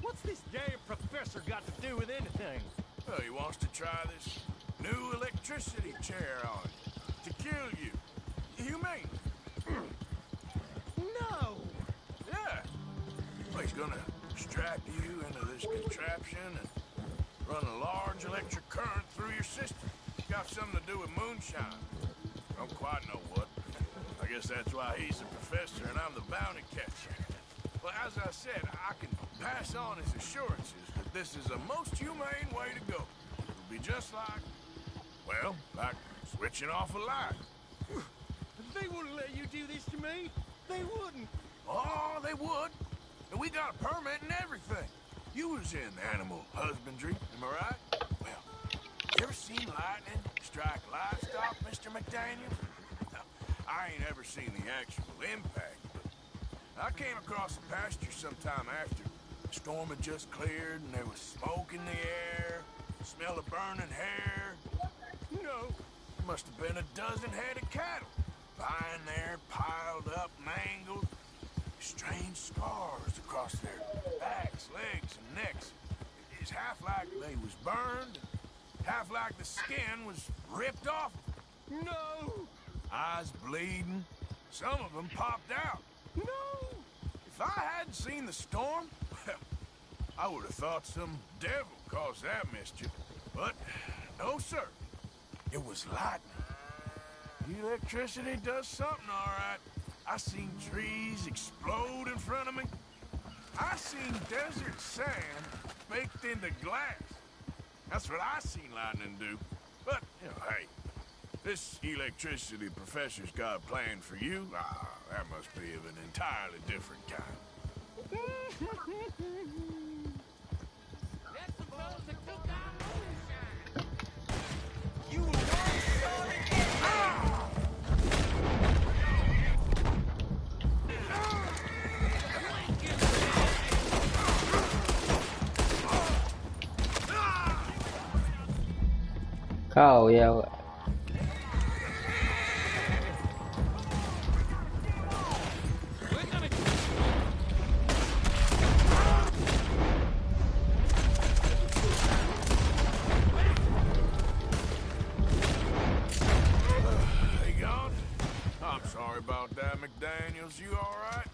What's this damn professor got to do with anything? Well, he wants to try this new electricity chair on you to kill you. Humane. No! Yeah. Well, he's gonna strap you into this contraption and run a large electric current through your system. Got something to do with moonshine. Don't quite know what. I guess that's why he's the professor and I'm the bounty catcher. Well, as I said, I can pass on his assurances that this is the most humane way to go. It'll be just like, well, like switching off a light. They wouldn't let you do this to me. They wouldn't. Oh, they would. And we got a permit and everything. You was in animal husbandry, am I right? Well, you ever seen lightning strike livestock, Mr. McDaniel? I ain't ever seen the actual impact, but I came across the pasture sometime after. The storm had just cleared and there was smoke in the air, smell of burning hair. No. There must have been a dozen head of cattle lying there, piled up, mangled. Strange scars across their backs, legs, and necks. It's half like they was burned, half like the skin was ripped off. No! Eyes bleeding. Some of them popped out. No! If I hadn't seen the storm, well, I would have thought some devil caused that mischief. But, no, sir. It was lightning. Electricity does something, all right. I seen trees explode in front of me. I seen desert sand baked into glass. That's what I seen lightning do. But, you know, hey, this electricity professor's got planned for you. That must be of an entirely different kind. That's the fellas that took our moonshine. You one-shot靠腰啊！They gone? I'm sorry about that, McDaniels. You all right?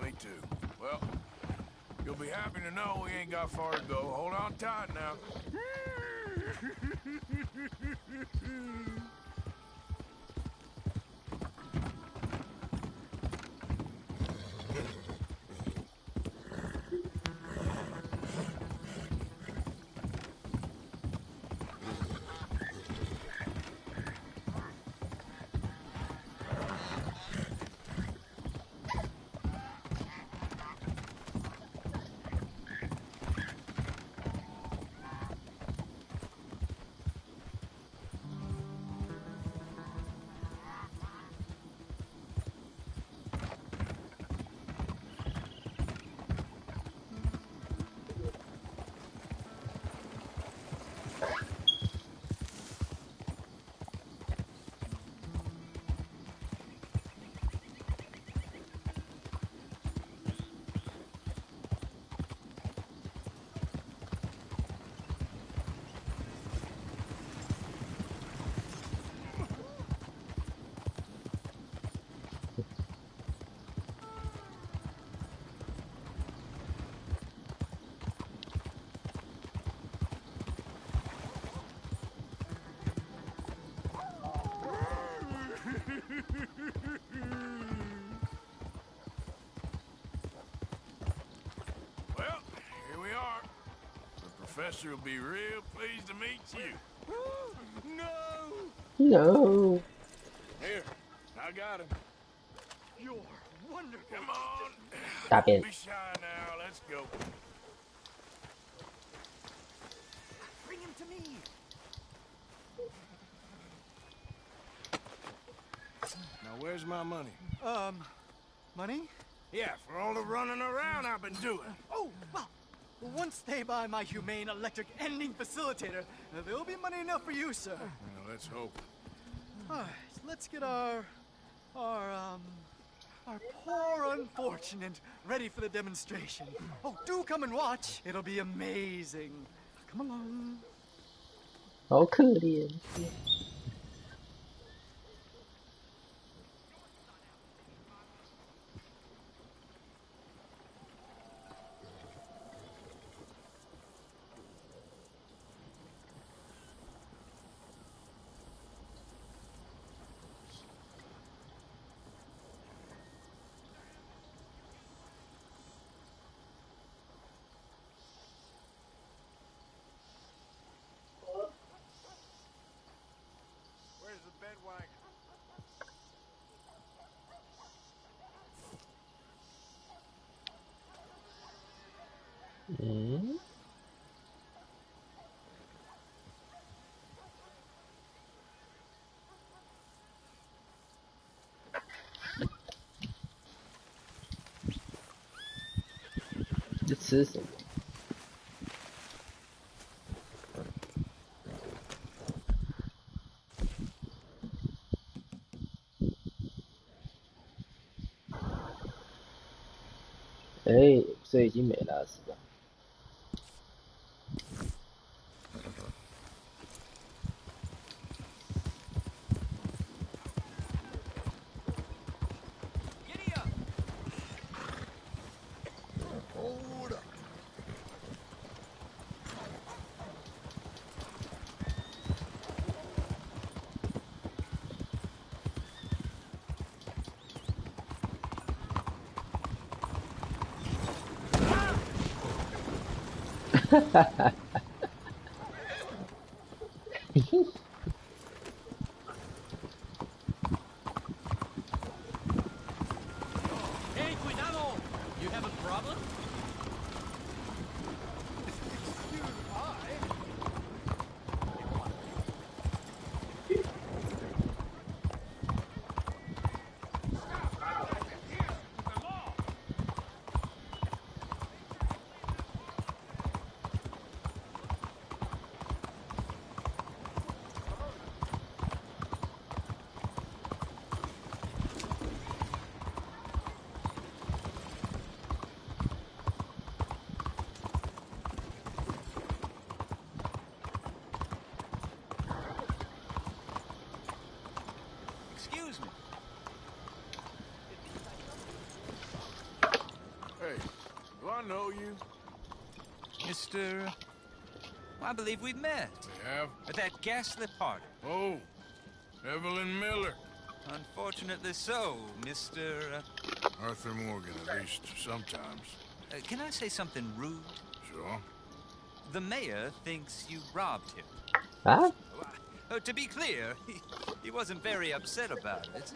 Me too. Well, you'll be happy to know we ain't got far to go. Hold on tight now. Professor will be real pleased to meet you. No. Here, I got him. You're wonderful. Come on. Stop it. Don't be shy now. Let's go. Bring him to me. Now, where's my money? Money? Yeah, for all the running around I've been doing. Oh, well, once they buy my humane electric ending facilitator, there'll be money enough for you, sir. Well, let's hope. All right, let's get our poor unfortunate ready for the demonstration. Oh, do come and watch. It'll be amazing. Come along. 好可怜。Where's the bedwagon?嗯。这吃什么？哎，所以已经没了，是吧？Hold up. Hey, cuidado! You have a problem? Excuse me. Hey, do I know you? Mr. I believe we've met. We have? At that ghastly party. Oh, Evelyn Miller. Unfortunately so, Mr. Arthur Morgan, at least sometimes. Can I say something rude? Sure. The mayor thinks you robbed him. Huh? To be clear, he wasn't very upset about it.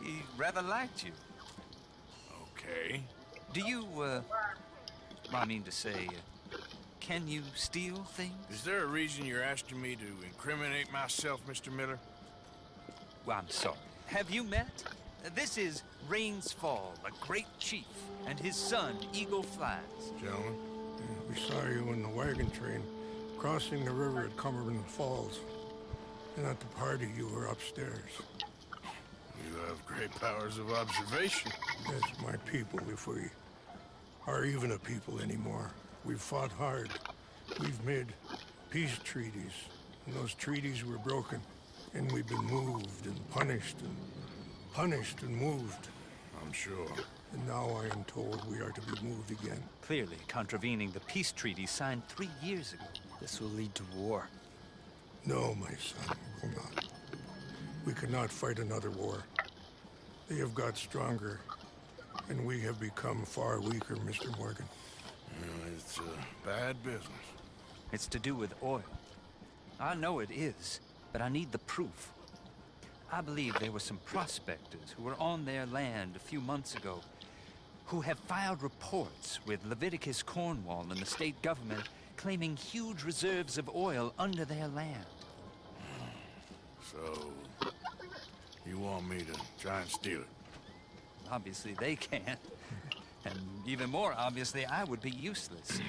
He rather liked you. Okay. Do you, I mean to say, can you steal things? Is there a reason you're asking me to incriminate myself, Mr. Miller? Well, I'm sorry. Have you met? This is Rains Fall, a great chief, and his son, Eagle Flies. Gentlemen? We saw you in the wagon train crossing the river at Cumberland Falls. And at the party, you were upstairs. You have great powers of observation. Yes, my people, if we are even a people anymore. We've fought hard. We've made peace treaties. And those treaties were broken. And we've been moved and punished and moved. I'm sure. And now I am told we are to be moved again. Clearly contravening the peace treaty signed 3 years ago. This will lead to war. No, my son, it will not. We cannot fight another war. They have got stronger, and we have become far weaker, Mr. Morgan. Well, it's bad business. it's to do with oil. I know it is, but I need the proof. I believe there were some prospectors who were on their land a few months ago who have filed reports with Leviticus Cornwall and the state government claiming huge reserves of oil under their land. So, you want me to try and steal it? Obviously they can't. And even more obviously, I would be useless.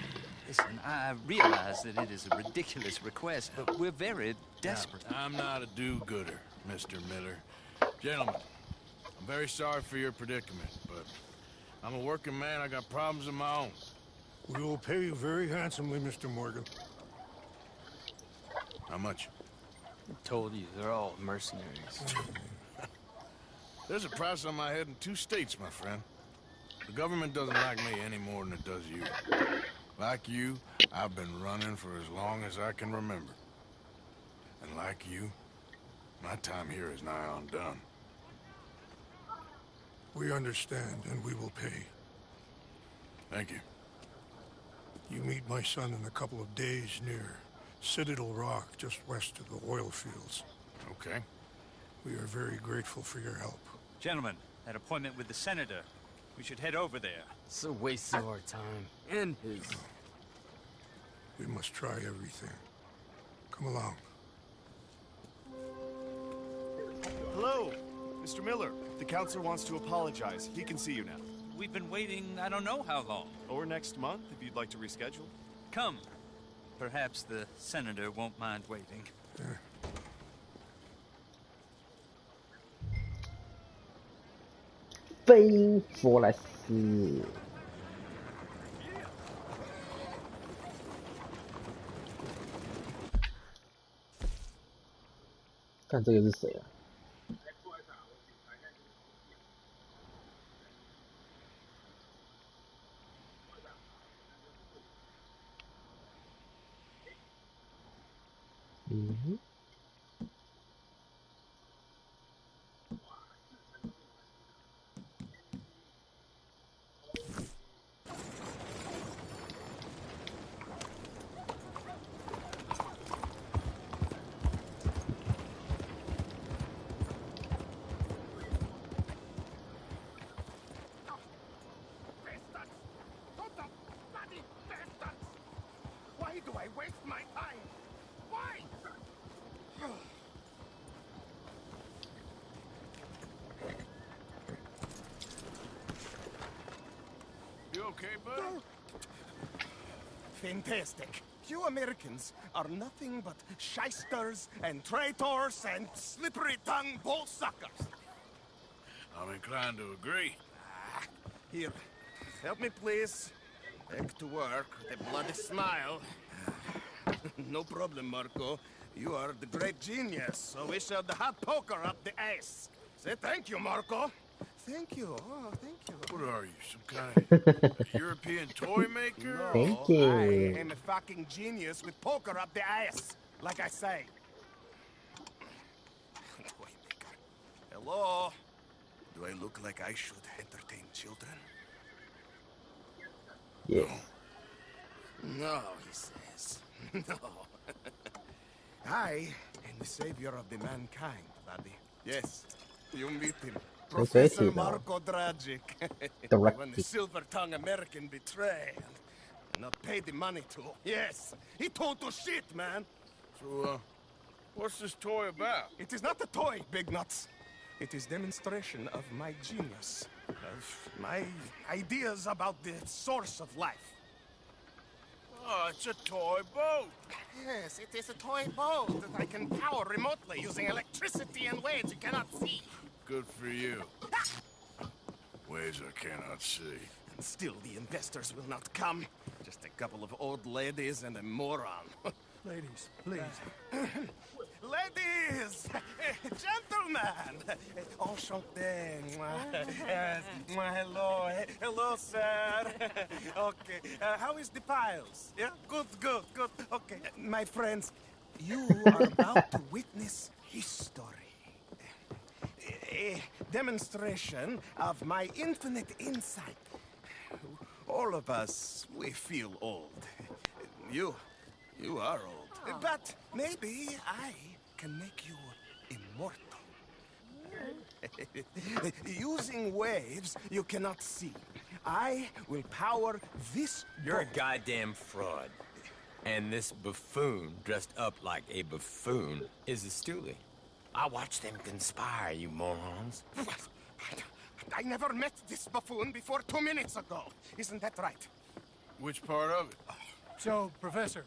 Listen, I realize that it is a ridiculous request, but we're very desperate. Now, I'm not a do-gooder, Mr. Miller. Gentlemen, I'm very sorry for your predicament, but I'm a working man. I got problems of my own. We will pay you very handsomely, Mr. Morgan. How much? I told you, they're all mercenaries. There's a price on my head in 2 states, my friend. The government doesn't like me any more than it does you. Like you, I've been running for as long as I can remember. And like you, my time here is nigh undone. We understand, and we will pay. Thank you. You meet my son in a couple of days near Citadel Rock, just west of the oil fields. Okay. We are very grateful for your help. Gentlemen, that appointment with the senator. We should head over there. It's a waste of our time. And his. We must try everything. Come along. Hello, Mr. Miller. The counselor wants to apologize. He can see you now. We've been waiting I don't know how long. Or next month, if you'd like to reschedule. Come. Perhaps the senator won't mind waiting.飞佛莱斯，看这个是谁啊？嗯哼。Why do I waste my time? Why? You okay, bud? Fantastic. You Americans are nothing but shysters and traitors and slippery-tongued bull suckers. I'm inclined to agree. Here, help me, please. Back to work with a bloody smile. No problem, Marco. You are the great genius, so we shove the hot poker up the ass. Say thank you, Marco. Thank you. Oh, thank you. What are you, some kind of European toy maker? No, Thank you. I am a fucking genius with poker up the ass, like I say. Toy maker. Hello? Do I look like I should entertain children? Yeah. No, he says. No. I am the savior of the mankind, buddy. Yes, you meet him. Professor Marco Dragic. When the silver-tongued American betray and not pay the money to. Yes, he told to shit, man. So, what's this toy about? It is not a toy, Big Nuts. It is demonstration of my genius, of my ideas about the source of life. Oh, it's a toy boat. Yes, it is a toy boat that I can power remotely using electricity in ways you cannot see. Good for you. Ways I cannot see. And still the investors will not come. Just a couple of old ladies and a moron. Ladies, please. Ladies! Gentlemen! Enchanté. Hello. Hello, sir. Okay. How is the piles? Yeah? Good. Okay. My friends, you are about to witness history. A demonstration of my infinite insight. All of us, we feel old. You You are old. But maybe I can make you immortal. Using waves you cannot see. I will power this You're a boat. goddamn fraud. And this buffoon, dressed up like a buffoon, is a stoolie. I watched them conspire, you morons. I never met this buffoon before 2 minutes ago. Isn't that right? Which part of it? So, Professor,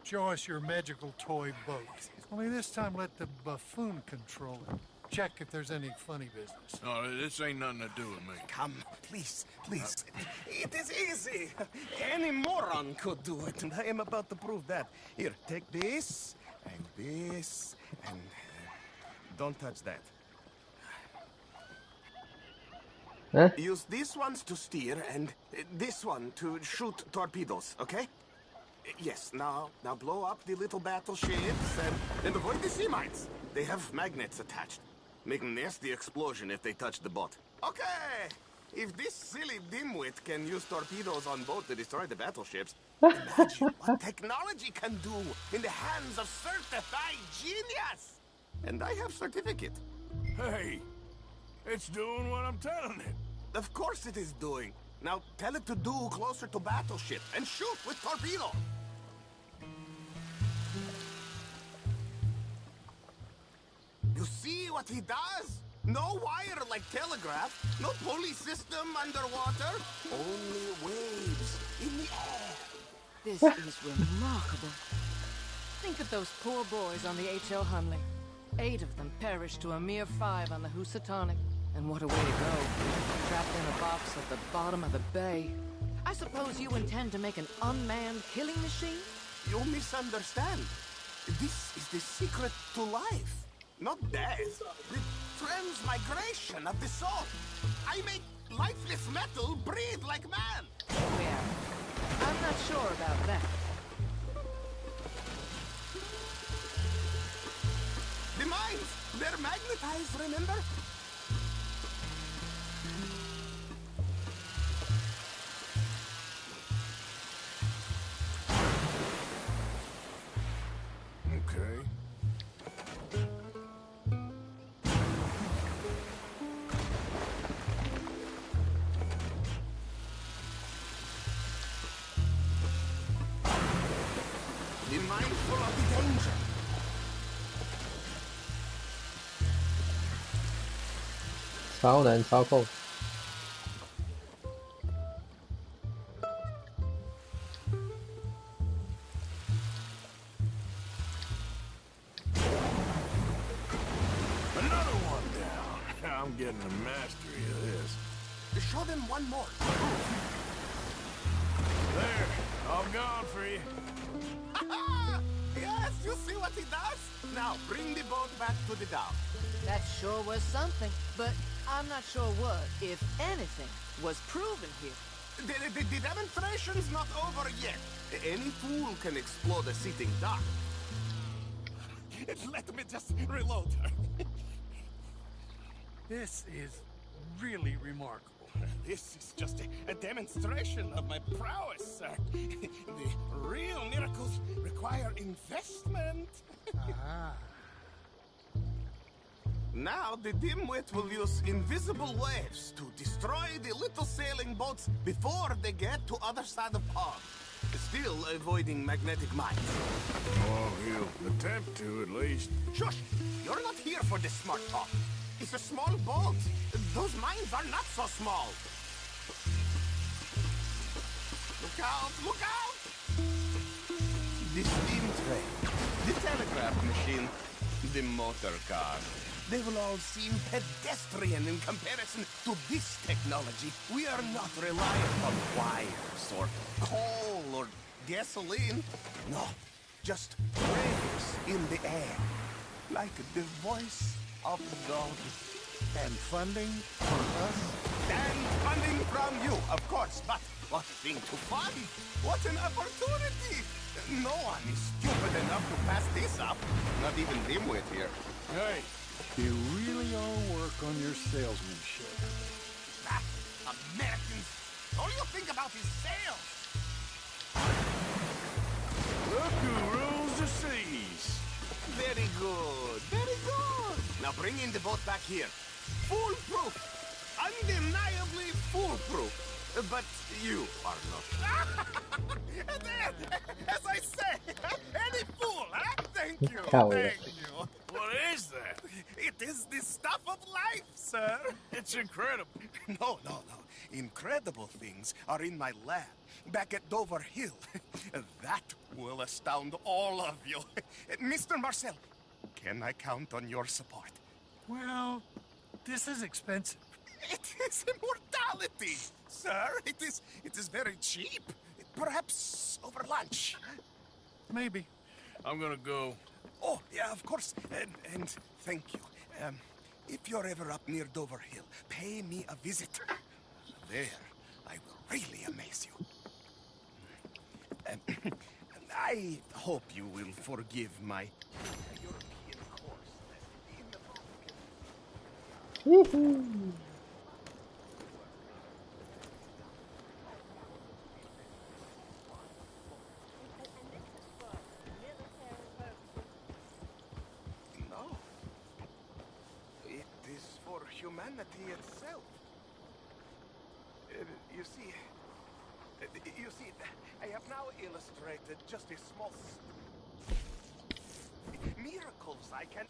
show us your magical toy boat. Only this time let the buffoon control it. Check if there's any funny business. No, this ain't nothing to do with me. Come, please, please. It is easy. Any moron could do it, and I am about to prove that. Here, take this, and don't touch that. Huh? Use these ones to steer, and this one to shoot torpedoes, okay? Yes, now blow up the little battleships, and avoid the sea mines. They have magnets attached. Make a nasty explosion if they touch the boat. Okay! If this silly dimwit can use torpedoes on boat to destroy the battleships, imagine what technology can do in the hands of certified genius! And I have certificate. Hey, it's doing what I'm telling it. Of course it is doing. Now tell it to do closer to battleship and shoot with torpedo. You see what he does? No wire like telegraph, no pulley system underwater, only waves in the air. This is remarkable. Think of those poor boys on the H.L. Hunley. 8 of them perished to a mere 5 on the Housatonic. And what a way to go. Trapped in a box at the bottom of the bay. I suppose you intend to make an unmanned killing machine? You misunderstand. This is the secret to life. Not death. The transmigration of the soul. I make lifeless metal breathe like man. Yeah. I'm not sure about that. The mines, they're magnetized, remember? Okay. Be mindful of the danger.超难操控。Another one down. I'm getting the mastery of this. Show them one more. There, all gone for you. Yes, you see what he does? Now, bring the boat back to the dock. That sure was something, but I'm not sure what, if anything, was proven here. The demonstration's not over yet. Any fool can explode a sitting dock. Let me just reload. This is really remarkable. This is just a demonstration of my prowess, sir. The real miracles require investment. Now the dimwit will use invisible waves to destroy the little sailing boats before they get to other side of pond. Still avoiding magnetic mines. Oh, he'll attempt to at least. Shush! You're not here for this smart talk. It's a small boat. Those mines are not so small. Look out! Look out! The steam train, the telegraph machine, the motor car. They will all seem pedestrian in comparison to this technology. We are not reliant on wires or coal or gasoline. No, just waves in the air, like the voice of God. And funding from us? And funding from you, of course. But what a thing to fund! What an opportunity! No one is stupid enough to pass this up. Not even Dimwit here. Hey, You really all work on your salesmanship. Ah, Americans! All you think about is sales! Look who rules the seas. Very good, very good. Now bring in the boat back here. Foolproof. Undeniably foolproof. But you are not. There, as I say, any fool, huh? Thank you, thank you. What is that? It is the stuff of life, sir. It's incredible. No. Incredible things are in my lab, back at Dover Hill. That will astound all of you. Mr. Marcel, can I count on your support? Well, this is expensive. It is immortality, sir. It is very cheap. Perhaps over lunch. Maybe. I'm gonna go. Oh, yeah, of course. And thank you. If you're ever up near Dover Hill, pay me a visit. There, I will really amaze you. I hope you will forgive my European course in the Woohoo! No. It is for humanity itself. You see, I have now illustrated just a small miracles I can.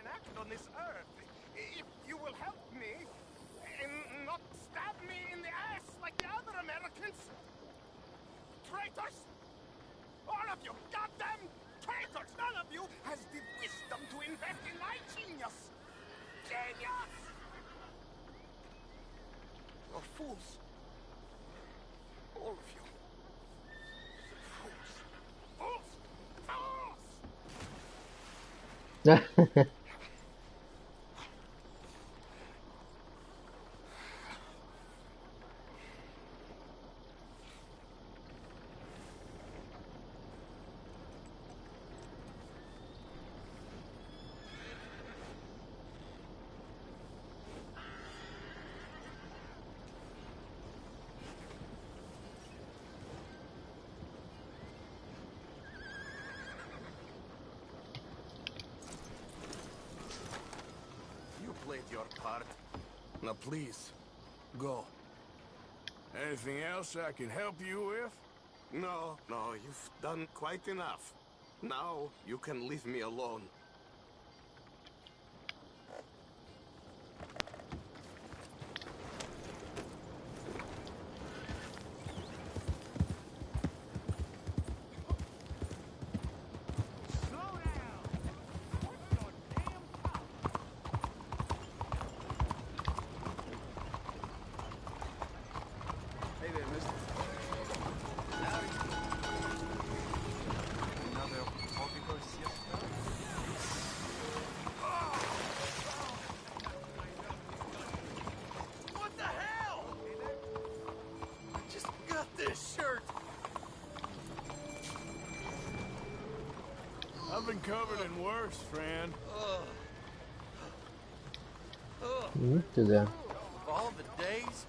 Enact on this earth, if you will help me and not stab me in the ass like the other Americans. Traitors! All of you, goddamn traitors! None of you has the wisdom to invest in my genius! Genius! You're fools. All of you. Fools! Played your part. Now please, go. Anything else I can help you with? No, you've done quite enough. Now you can leave me alone. I've been covered in worse, friend. Güzel. Of all the days.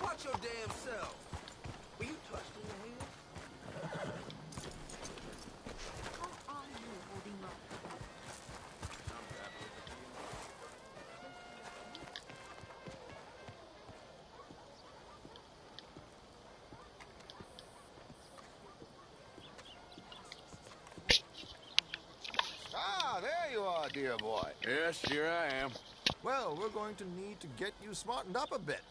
Watch your damn self. Were you touched in the head? How are you holding up? Ah, there you are, dear boy. Yes, here I am. Well, we're going to need to get you smartened up a bit.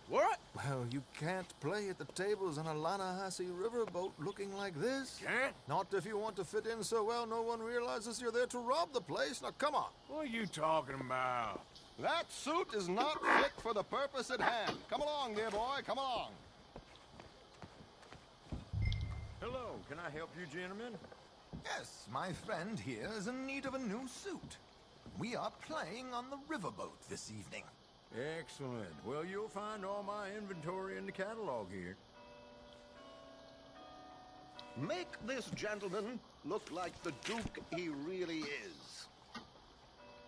What? Well, you can't play at the tables on a Lannahechee riverboat looking like this. Can't? Not if you want to fit in so well no one realizes you're there to rob the place. Now, come on. What are you talking about? That suit is not fit for the purpose at hand. Come along, dear boy, come along. Hello, can I help you, gentlemen? Yes, my friend here is in need of a new suit. We are playing on the riverboat this evening. Excellent. Well, you'll find all my inventory in the catalog here. Make this gentleman look like the Duke he really is.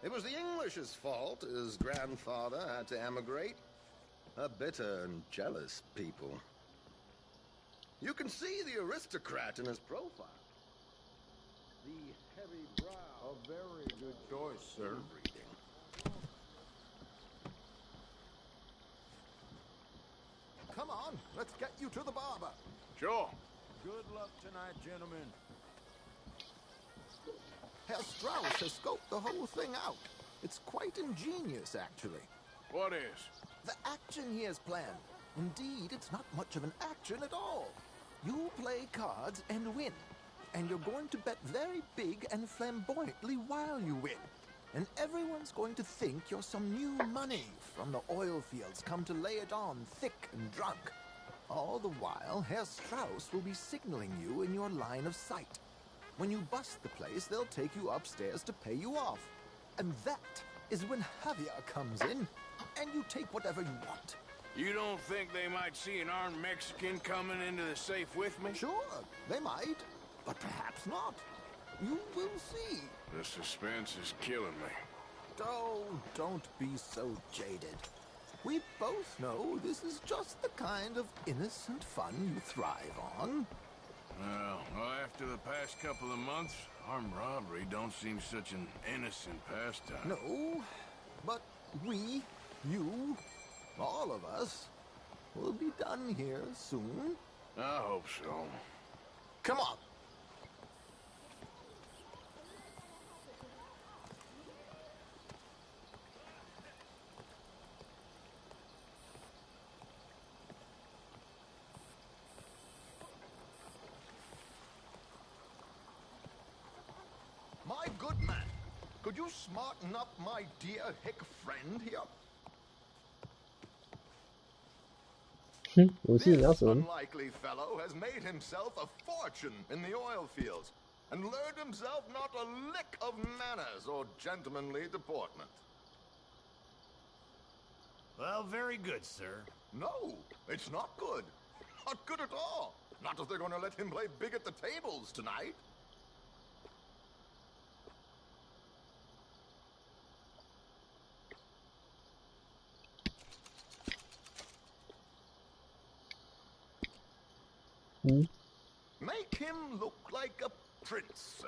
It was the English's fault his grandfather had to emigrate. A bitter and jealous people. You can see the aristocrat in his profile. The heavy brow. A very good choice, sir. Come on, let's get you to the barber. Sure. Good luck tonight, gentlemen. Herr Strauss has scoped the whole thing out. It's quite ingenious, actually. What is? The action he has planned. Indeed, it's not much of an action at all. You play cards and win. And you're going to bet very big and flamboyantly while you win. And everyone's going to think you're some new money from the oil fields come to lay it on thick and drunk. All the while, Herr Strauss will be signaling you in your line of sight. When you bust the place, they'll take you upstairs to pay you off. And that is when Javier comes in, and you take whatever you want. You don't think they might see an armed Mexican coming into the safe with me? Sure, they might, but perhaps not. You will see. The suspense is killing me. Oh, don't be so jaded. We both know this is just the kind of innocent fun you thrive on. Well, after the past couple of months, armed robbery don't seem such an innocent pastime. No, but we, you, all of us, will be done here soon. I hope so. Come on. My good man, could you smarten up my dear hick friend here? This unlikely fellow has made himself a fortune in the oil fields and learned himself not a lick of manners or gentlemanly deportment. Well, very good, sir. No, it's not good. Not good at all. Not if they're going to let him play big at the tables tonight. Make him look like a prince, sir.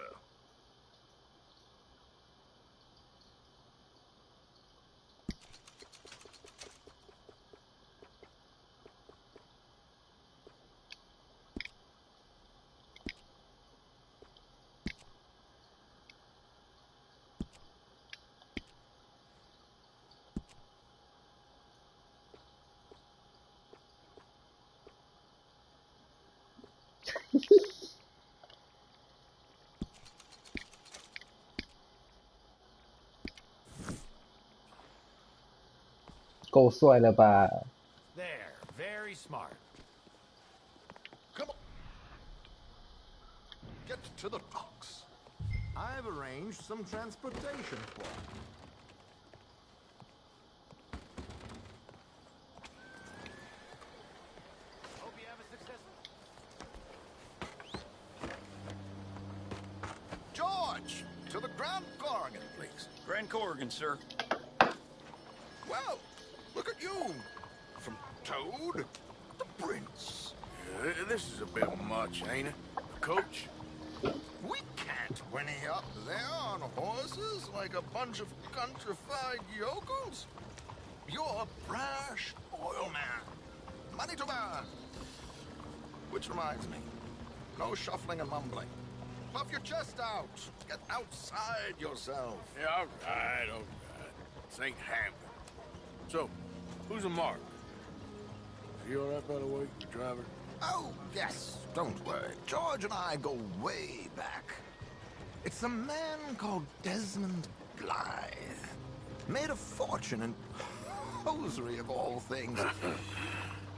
够帅了吧 There, very smart. Come on. Get to the docks. I've arranged some transportation for him. Hope you have a successful... George, to the Grand Corrigan, please. Grand Corrigan, sir. Well, look at you. From Toad to Prince. This is a bit much, ain't it? Coach? We can't whinny up there on horses like a bunch of countrified yokels. You're a brash oil man. Money to burn. Which reminds me, no shuffling and mumbling. Puff your chest out. Get outside yourself. Yeah, all right. This ain't happening. So, who's a mark? Is he all right, by the way, the driver? Oh, yes, don't worry. George and I go way back. It's a man called Desmond Blythe. Made a fortune in hosiery of all things.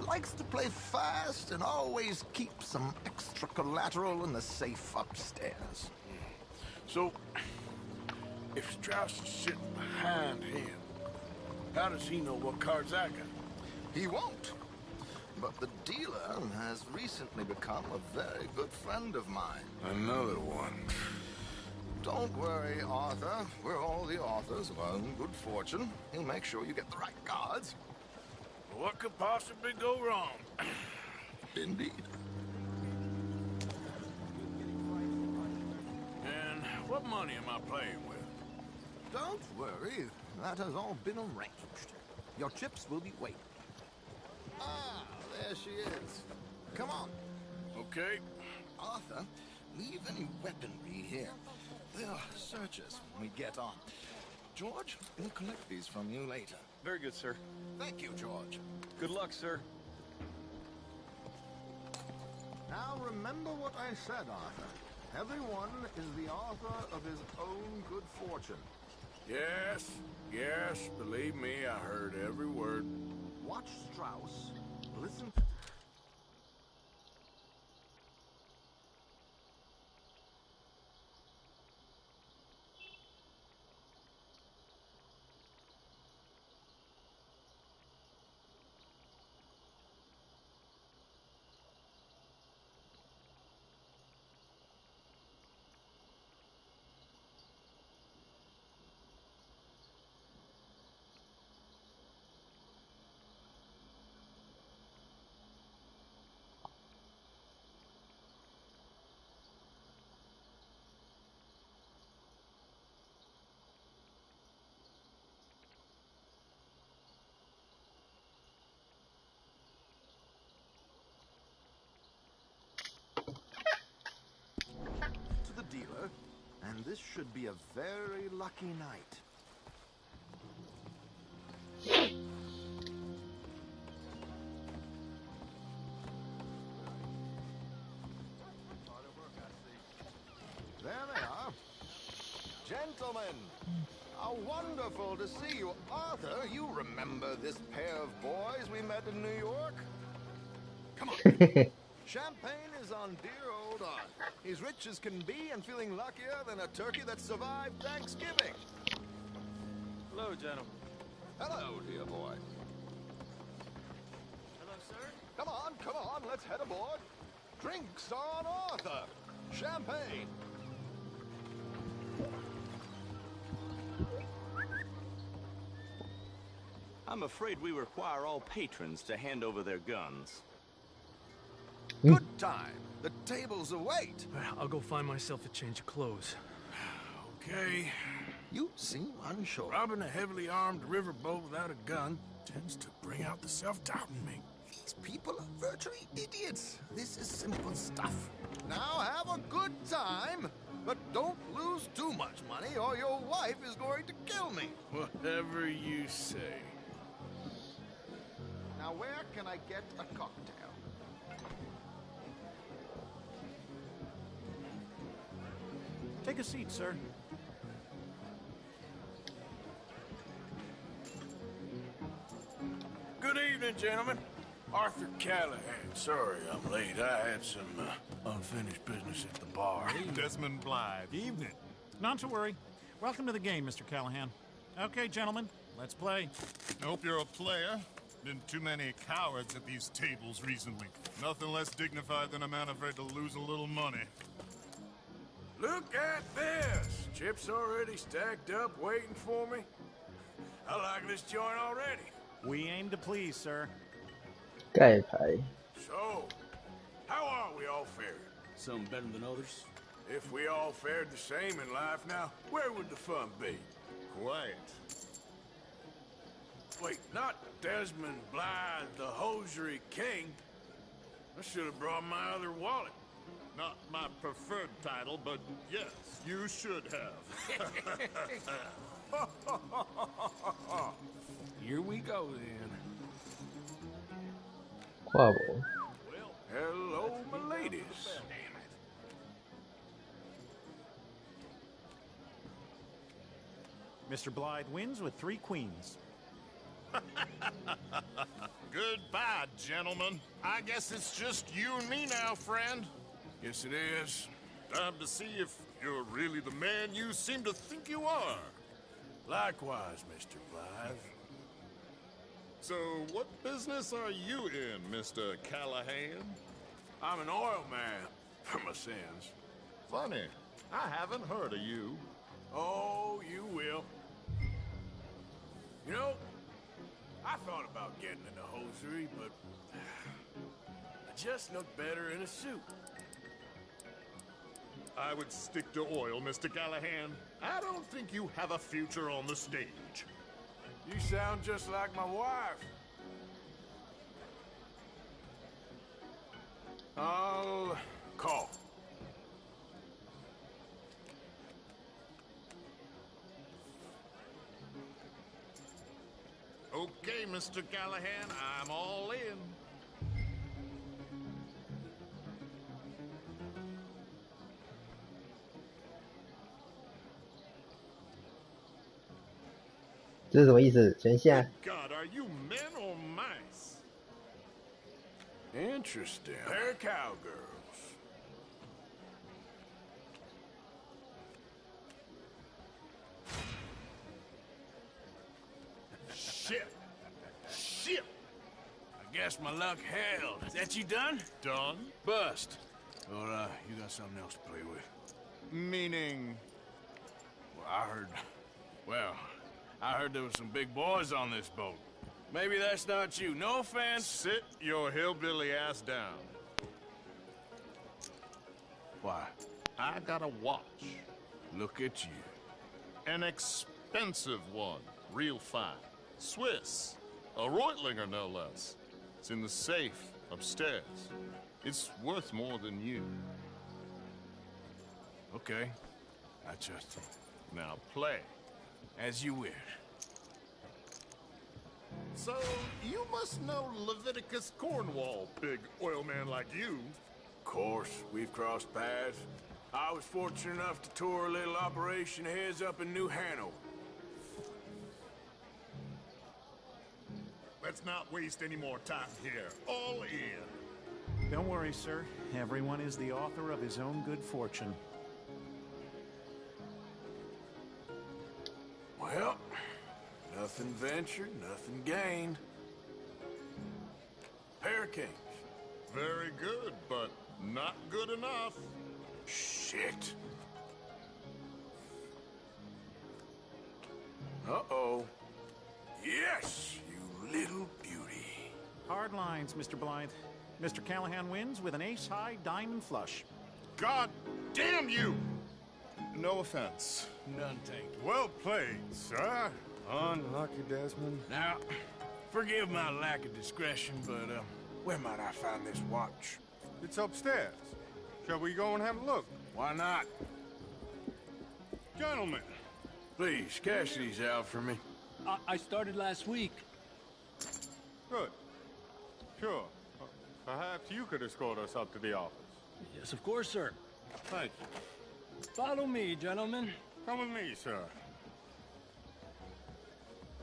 Likes to play fast and always keeps some extra collateral in the safe upstairs. So, if Strauss is sitting behind him, how does he know what cards I got? He won't. But the dealer has recently become a very good friend of mine. Another one. Don't worry, Arthur. We're all the authors of our own good fortune. He'll make sure you get the right cards. What could possibly go wrong? Indeed. And what money am I playing with? Don't worry. That has all been arranged. Your chips will be waiting. Ah, there she is. Come on. Okay. Arthur, leave any weaponry here. They'll search us when we get on. George, we'll collect these from you later. Very good, sir. Thank you, George. Good luck, sir. Now remember what I said, Arthur. Everyone is the author of his own good fortune. Yes, yes, believe me, I heard every word. Watch Strauss. Listen. Dealer, and this should be a very lucky night. There they are. Gentlemen, how wonderful to see you. Arthur, you remember this pair of boys we met in New York? Come on. Champagne is on dear old Arthur. He's rich as can be and feeling luckier than a turkey that survived Thanksgiving. Hello, gentlemen. Hello, dear boy. Hello, sir. Come on, let's head aboard. Drinks on Arthur. Champagne. I'm afraid we require all patrons to hand over their guns. Good time. The tables await. I'll go find myself a change of clothes. Okay. You seem unsure. Robbing a heavily armed riverboat without a gun tends to bring out the self-doubt in me. These people are virtually idiots. This is simple stuff. Now have a good time, but don't lose too much money or your wife is going to kill me. Whatever you say. Now where can I get a cocktail? Take a seat, sir. Good evening, gentlemen. Arthur Callahan. Sorry I'm late. I had some unfinished business at the bar. Desmond Blythe. Evening. Not to worry. Welcome to the game, Mr. Callahan. Okay, gentlemen, let's play. I hope you're a player. Been too many cowards at these tables recently. Nothing less dignified than a man afraid to lose a little money. Look at this! Chips already stacked up, waiting for me. I like this joint already. We aim to please, sir. 盖牌。 So, how are we all faring? Some better than others. If we all fared the same in life now, where would the fun be? Quiet. Wait, not Desmond Blythe, the hosiery king. I should have brought my other wallet. Not my preferred title, but yes, you should have. Here we go, then. Quabble. Well, hello, my ladies. Mr. Blythe wins with 3 queens. Goodbye, gentlemen. I guess it's just you and me now, friend. Yes, it is. Time to see if you're really the man you seem to think you are. Likewise, Mr. Blythe. So, what business are you in, Mr. Callahan? I'm an oil man, for my sins. Funny, I haven't heard of you. Oh, you will. You know, I thought about getting into hosiery, but I just look better in a suit. I would stick to oil, Mr. Callahan. I don't think you have a future on the stage. You sound just like my wife. I'll call. Okay, Mr. Callahan, I'm all in.这是什么意思？等一下。 God, are you men or mice? Interesting. They're cowgirls. Shit! Shit! I guess my luck held. Is that you done? Done? Bust. Or, you got something else to play with? Meaning? Well, I heard there was some big boys on this boat. Maybe that's not you. No offense. Sit your hillbilly ass down. Why? I got a watch. Look at you. An expensive one. Real fine. Swiss. A Reutlinger, no less. It's in the safe upstairs. It's worth more than you. Okay. I trust you. Now play. As you wish. So, you must know Leviticus Cornwall, big oil man like you. Of course, we've crossed paths. I was fortunate enough to tour a little operation of his up in New Hanover. Let's not waste any more time here. All in. Don't worry, sir. Everyone is the author of his own good fortune. Well, nothing ventured, nothing gained. Pair of kings. Very good, but not good enough. Shit. Uh-oh. Yes, you little beauty. Hard lines, Mr. Blythe. Mr. Callahan wins with an ace-high diamond flush. God damn you! No offense. None taken. Well played, sir. Unlucky, Desmond. Now, forgive my lack of discretion, but, where might I find this watch? It's upstairs. Shall we go and have a look? Why not? Gentlemen. Please, cash these out for me. I started last week. Good. Sure. Perhaps you could escort us up to the office. Yes, of course, sir. Thank you. Follow me, gentlemen. Come with me, sir.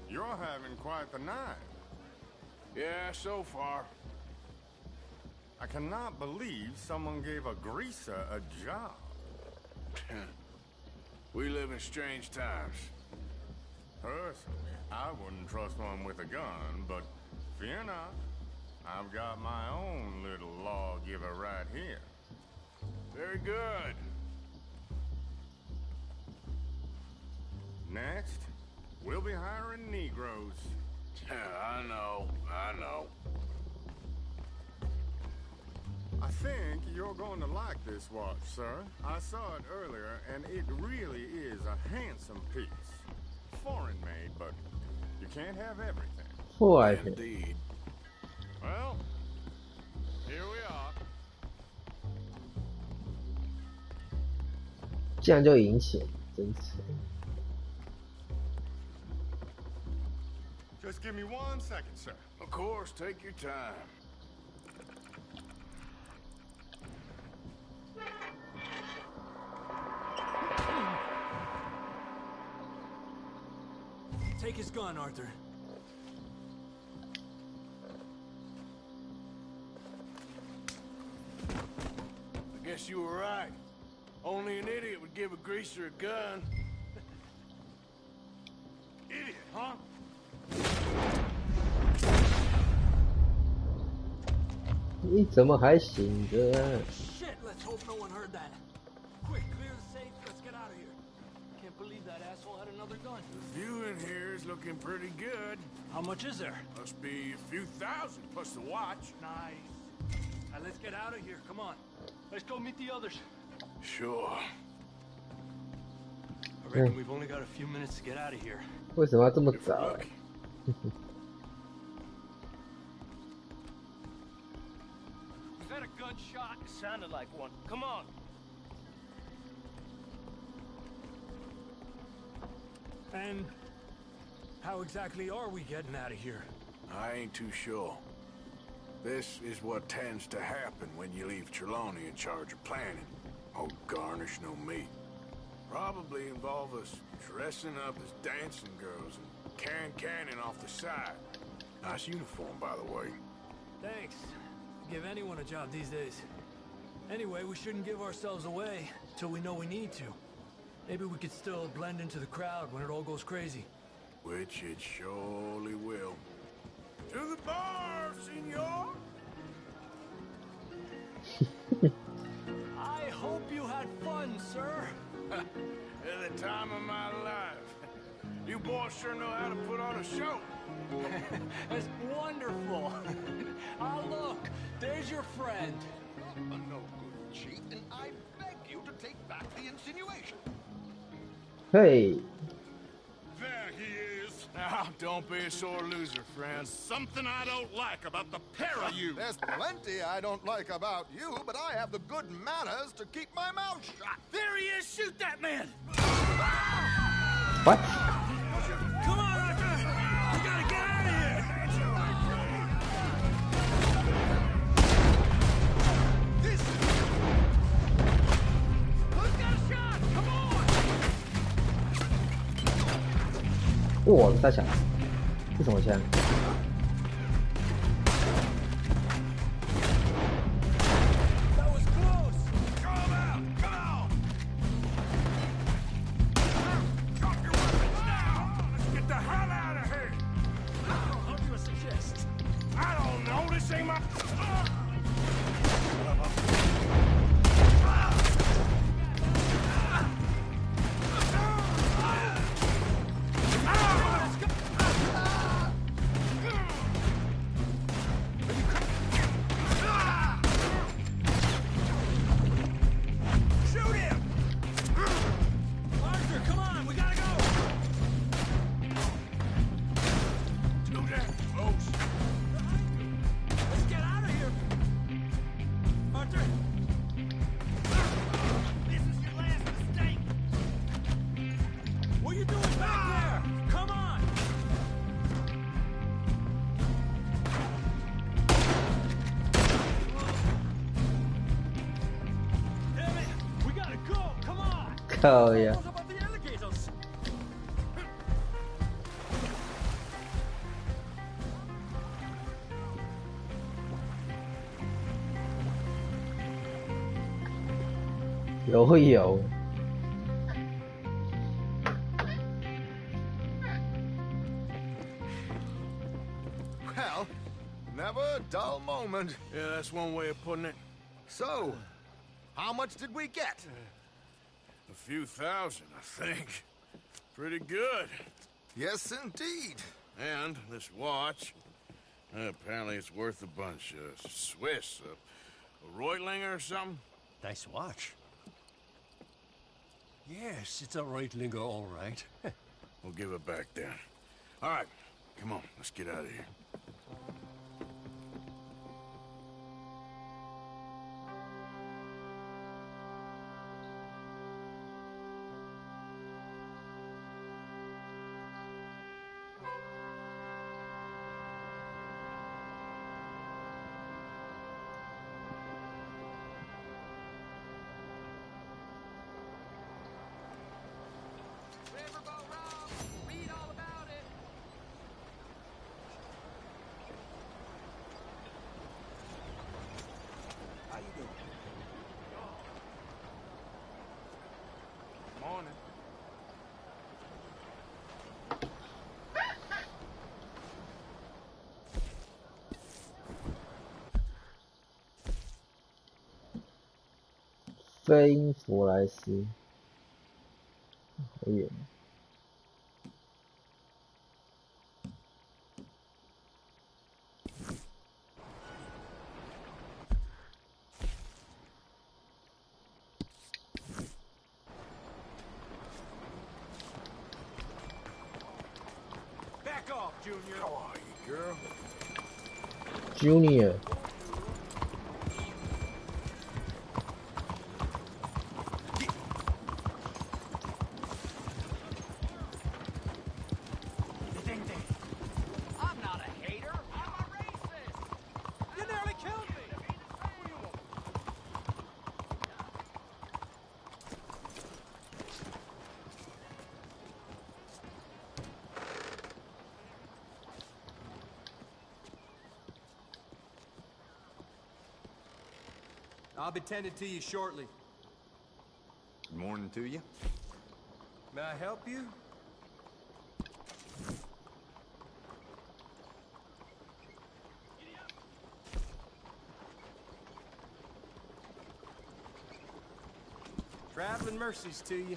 You're having quite the night. Yeah, so far. I cannot believe someone gave a greaser a job. We live in strange times. Personally, I wouldn't trust one with a gun, but fear not. I've got my own little lawgiver right here. Very good. Next, we'll be hiring Negroes. I know. I think you're going to like this watch, sir. I saw it earlier, and it really is a handsome piece. Foreign made, but you can't have everything. Foreign. Indeed. Well, here we are. 这样就赢钱，真是。 Just give me 1 second, sir. Of course, take your time. Take his gun, Arthur. guess you were right. Only an idiot would give a greaser a gun. Idiot, huh?你怎么还醒着？ Shit, let's hope no one heard that. Quick, clear the safe. Let's get out of here. Can't believe that asshole had another gun. The view in here is looking pretty good. How much is there? Must be a few thousand plus the watch. Nice. Now let's get out of here. Come on. Let's go meet the others. Sure. I reckon we've only got a few minutes to get out of here. 为什么要这么早？ Was that a gunshot? It sounded like one. Come on. And how exactly are we getting out of here? I ain't too sure. This is what tends to happen when you leave Trelawney in charge of planning. Oh, garnish no meat. Probably involve us dressing up as dancing girls and carrying cannon off the side. Nice uniform, by the way. Thanks. Give anyone a job these days. Anyway, we shouldn't give ourselves away till we know we need to. Maybe we could still blend into the crowd when it all goes crazy. Which it surely will. To the bar, senor! I hope you had fun, sir. At the time of my life. You boys sure know how to put on a show. That's wonderful. Ah, look, there's your friend. A no good cheat, and I beg you to take back the insinuation. Hey. There he is. Now, don't be a sore loser, friend. Something I don't like about the pair of you. There's plenty I don't like about you, but I have the good manners to keep my mouth shut. There he is! Shoot that man! What? Come on, Arthur! We gotta get out of here! Who's got a shot? Come on! 哇，大响！这什么枪？ That was close! Come out! Come on! Drop your weapons now! Let's get the hell out of here! How do you suggest? I don't know. This ain't my... Shoot him! Arthur, come on! We gotta go! Do that close. Let's get out of here! Arthur! This is your last mistake! What are you doing back there? Come on! Damn it! We gotta go! Come on! 靠呀！ What about the alligators? 有有。 Well, never a dull moment. Yeah, that's one way of putting it. So, how much did we get? A few thousand, I think. Pretty good. Yes, indeed. And this watch, apparently it's worth a bunch. Swiss, a Reutlinger or something? Nice watch. Yes, it's a Reutlinger, all right. We'll give it back then. All right, come on, let's get out of here. Riverboat Rob, read all about it. 飞鹰弗莱斯，好远。Back off, Junior. How are you, girl? Junior， I'm not a hater. I'm a racist. You nearly killed me. I'll be tended to you shortly. Good morning to you. May I help you? Traveling mercies to you.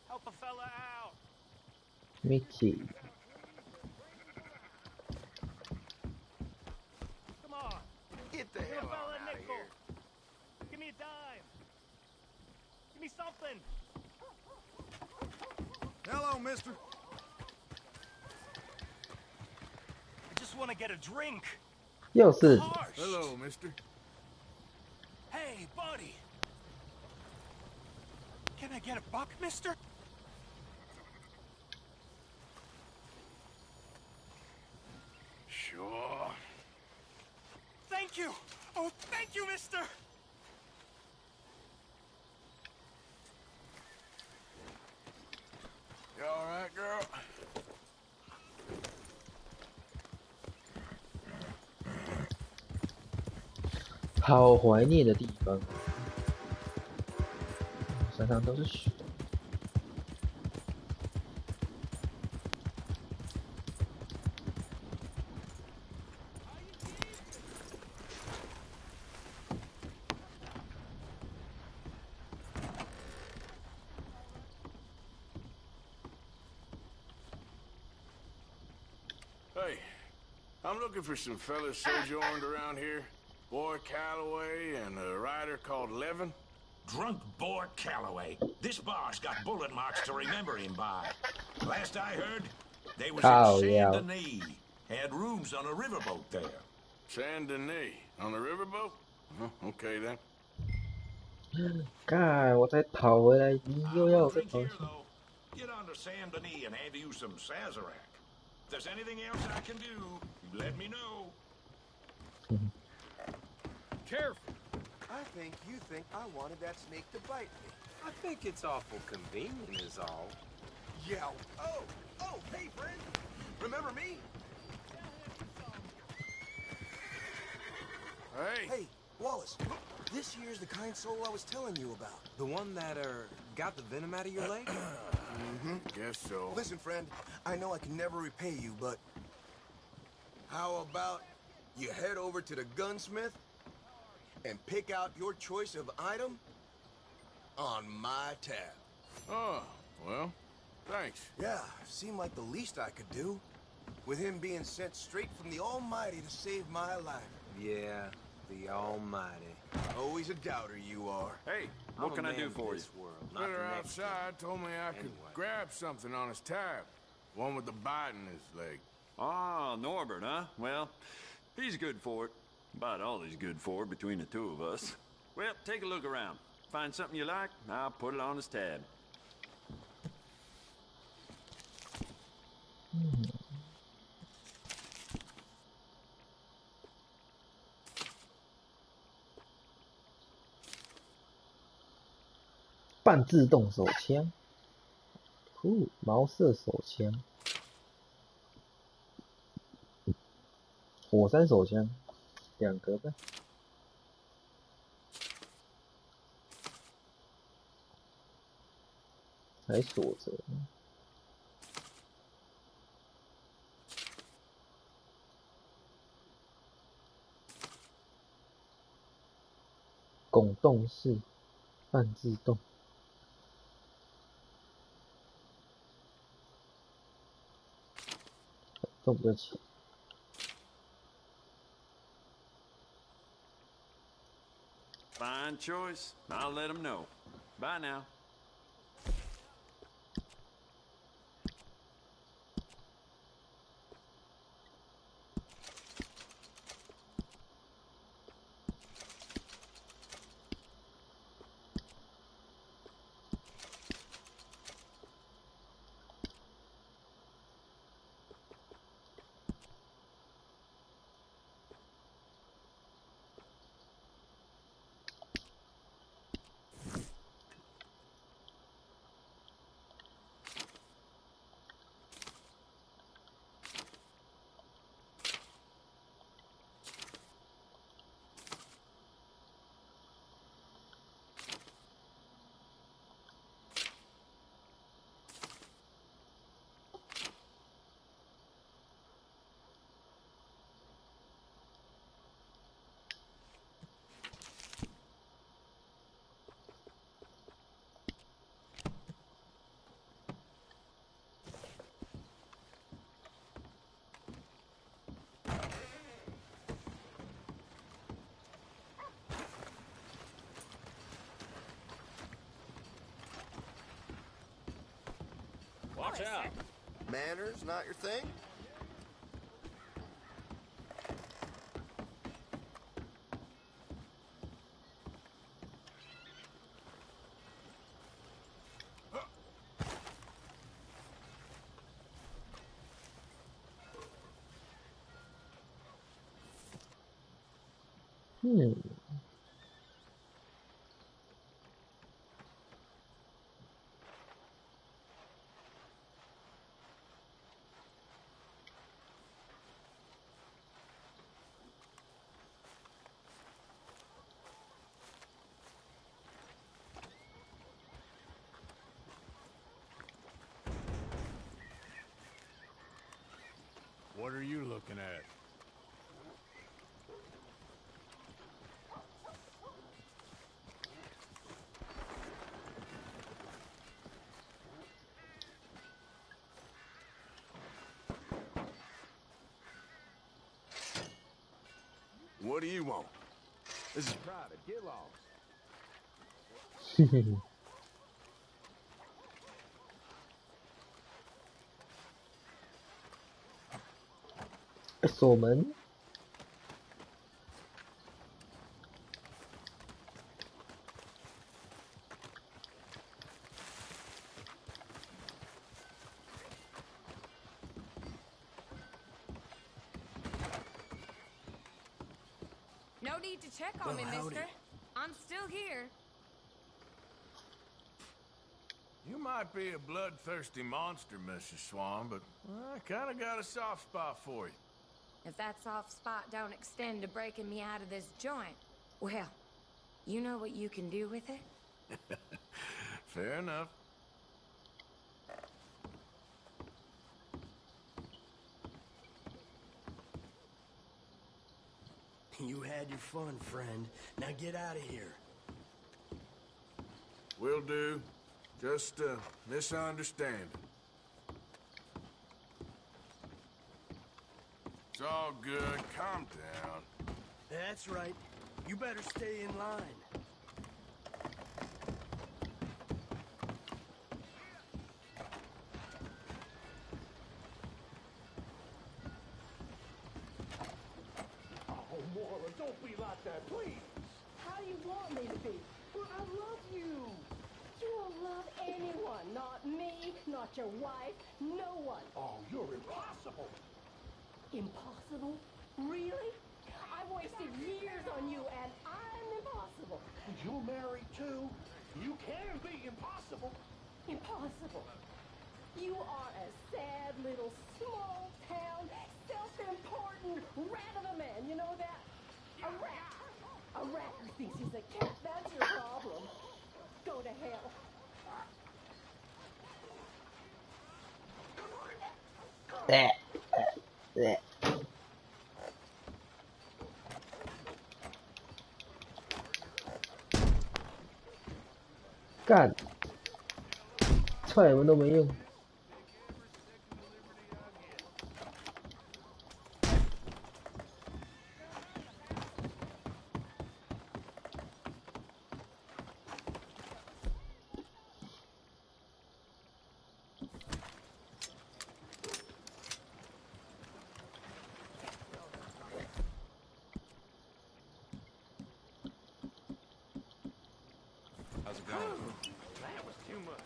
Help a fella out. Mickey， Come on. Get the Give a hell fella on a out of nickel. here. Give me a dime. Give me something. Hello, mister. I just want to get a drink. 又是 Hello, mister. Hey, buddy. Can I get a buck, mister? Sure. Thank you. Oh, thank you, mister. You all right, girl? 好怀念的地方，山上都是雪。Hey, I'm looking for some fellas sojourned around here. Boy Calloway and a rider called Levin. Drunk boy Calloway. This bar's got bullet marks to remember him by. Last I heard, they was Oh, in yeah. Saint Denis. Had rooms on a riverboat there. Saint Denis. On the riverboat? Okay then. 干，我才跑回来，你又要我再 Drink 跑 here, 去？ though. Get on to Saint Denis and hand you some Sazerac. If there's anything else I can do, you let me know. Careful. I think you think I wanted that snake to bite me. I think it's awful convenient is all. Yeah. Oh, hey, friend. Remember me? Hey, Wallace. This here's the kind soul I was telling you about. The one that, got the venom out of your leg? Guess so. Listen, friend, I know I can never repay you, but how about you head over to the gunsmith and pick out your choice of item on my tab? Oh, well, thanks. Yeah, seemed like the least I could do. with him being sent straight from the Almighty to save my life. Yeah, the Almighty. Always a doubter you are. Hey, What can I do for you? Fella outside told me I could grab something on his tab. One with the bite in his leg. Ah, Norbert, huh? Well, he's good for it. About all he's good for between the two of us. Well, take a look around. Find something you like, I'll put it on his tab.半自动手枪，毛瑟手枪，火山手枪，2个吧。还锁着呢。拱动式，半自动。动不起。Fine choice. I'll let him know. Bye now. Watch out. Manners not your thing? What are you looking at? What do you want? This is private. Get lost.锁门。No need to check on me, mister. I'm still here. You might be a bloodthirsty monster, Mrs. Swan, but I kind of got a soft spot for you. If that soft spot don't extend to breaking me out of this joint, well, you know what you can do with it? Fair enough. You had your fun, friend. Now get out of here. Will do. Just a misunderstanding. It's all good. Calm down. That's right. You better stay in line. Oh, Mora, don't be like that, please. How do you want me to be? Well, I love you. You won't love anyone. Not me, not your wife, no one. Oh, you're impossible. Impossible? Really? I've wasted years on you, and I'm impossible. You're married, too. You can be impossible. Impossible. You are a sad little small-town, self-important rat of a man. You know that? A rat. A rat who thinks he's a cat. That's your problem. Go to hell.干，踹什么都没用。How's it going? That was too much.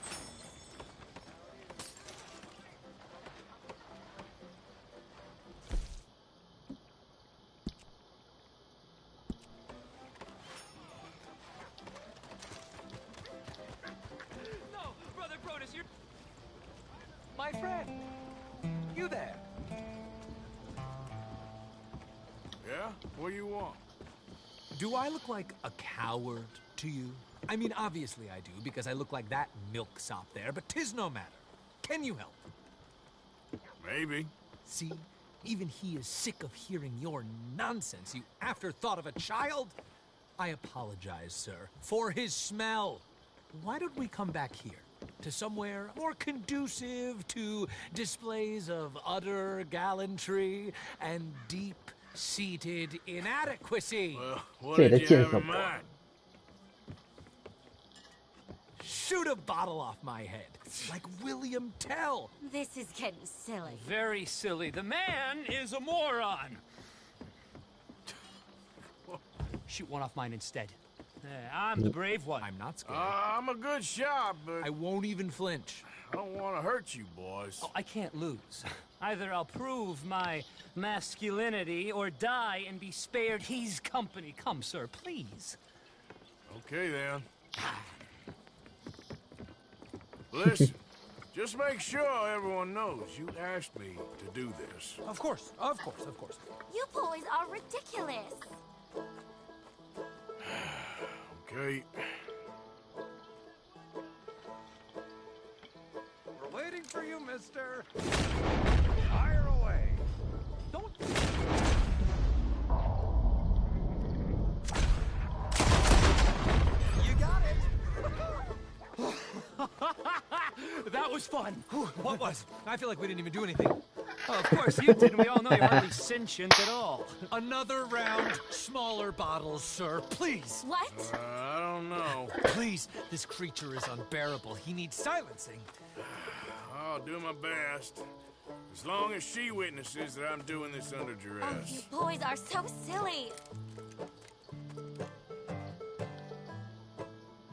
No, Brother Protus, you're... My friend! You there! Yeah? What do you want? Do I look like a coward to you? I mean, obviously I do, because I look like that milksop there, but 'tis no matter. Can you help? Maybe. See? Even he is sick of hearing your nonsense, you afterthought of a child. I apologize, sir, for his smell. Why don't we come back here? To somewhere more conducive to displays of utter gallantry and deep-seated inadequacy. Well, what did you have in mind? Shoot a bottle off my head, like William Tell. This is getting silly. Very silly. The man is a moron. Shoot one off mine instead. I'm the brave one. I'm not scared. I'm a good shot, but I won't even flinch. I don't want to hurt you, boys. Oh, I can't lose. Either I'll prove my masculinity or die and be spared his company. Come, sir, please. Okay, then. Listen, just make sure everyone knows you asked me to do this. Of course, of course, of course. You boys are ridiculous. Okay. We're waiting for you, mister. Fire away. Don't... You got it. That was fun. What was? I feel like we didn't even do anything. Oh, of course you didn't. We all know you're hardly sentient at all. Another round, smaller bottles, sir, please. What? I don't know. Please, this creature is unbearable. He needs silencing. I'll do my best. As long as she witnesses that I'm doing this under duress. Oh, you boys are so silly.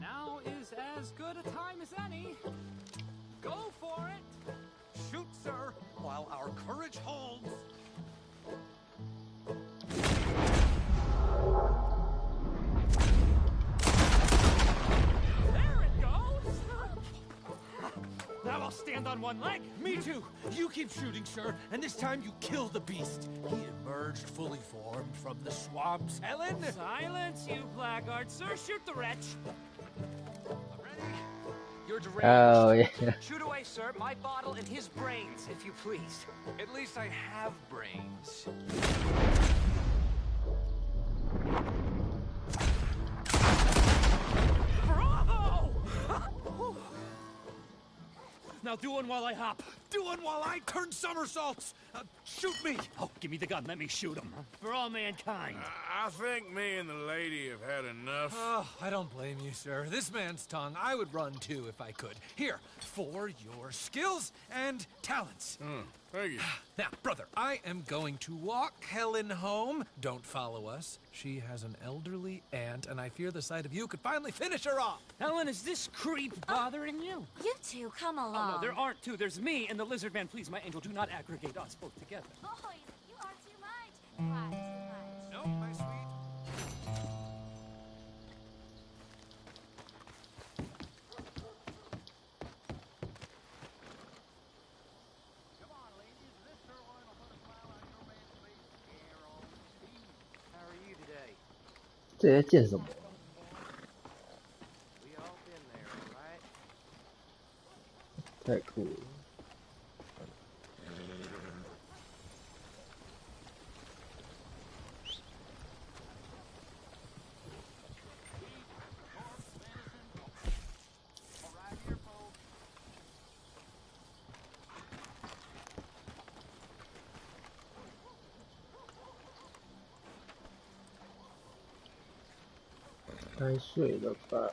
Now is as good a time as any. Go for it. Shoot, sir, while our courage holds. There it goes. Now I'll stand on one leg. Me too. You keep shooting, sir, and this time you kill the beast. He emerged fully formed from the swamps, Helen. Silence, you blackguard. Sir, shoot the wretch. You're deranged. Oh, yeah. Shoot away, sir. My bottle and his brains, if you please. At least I have brains. Bravo! Now do one while I hop. doing while I turn somersaults? Shoot me! Oh, give me the gun. Let me shoot him. For all mankind. I think me and the lady have had enough. Oh, I don't blame you, sir. This man's tongue, I would run too if I could. Here, for your skills and talents. Thank you. Now, brother, I am going to walk Helen home. Don't follow us. She has an elderly aunt, and I fear the sight of you could finally finish her off. Helen, is this creep bothering you? You two, come along. Oh, no, there aren't two. There's me and the lizard man. Please, my angel, do not aggregate us both together. Boys, you are too much. You are too much. No, my sweet. How are you today? 这在建什么？ We all been there, all right? 太酷了！该睡了吧？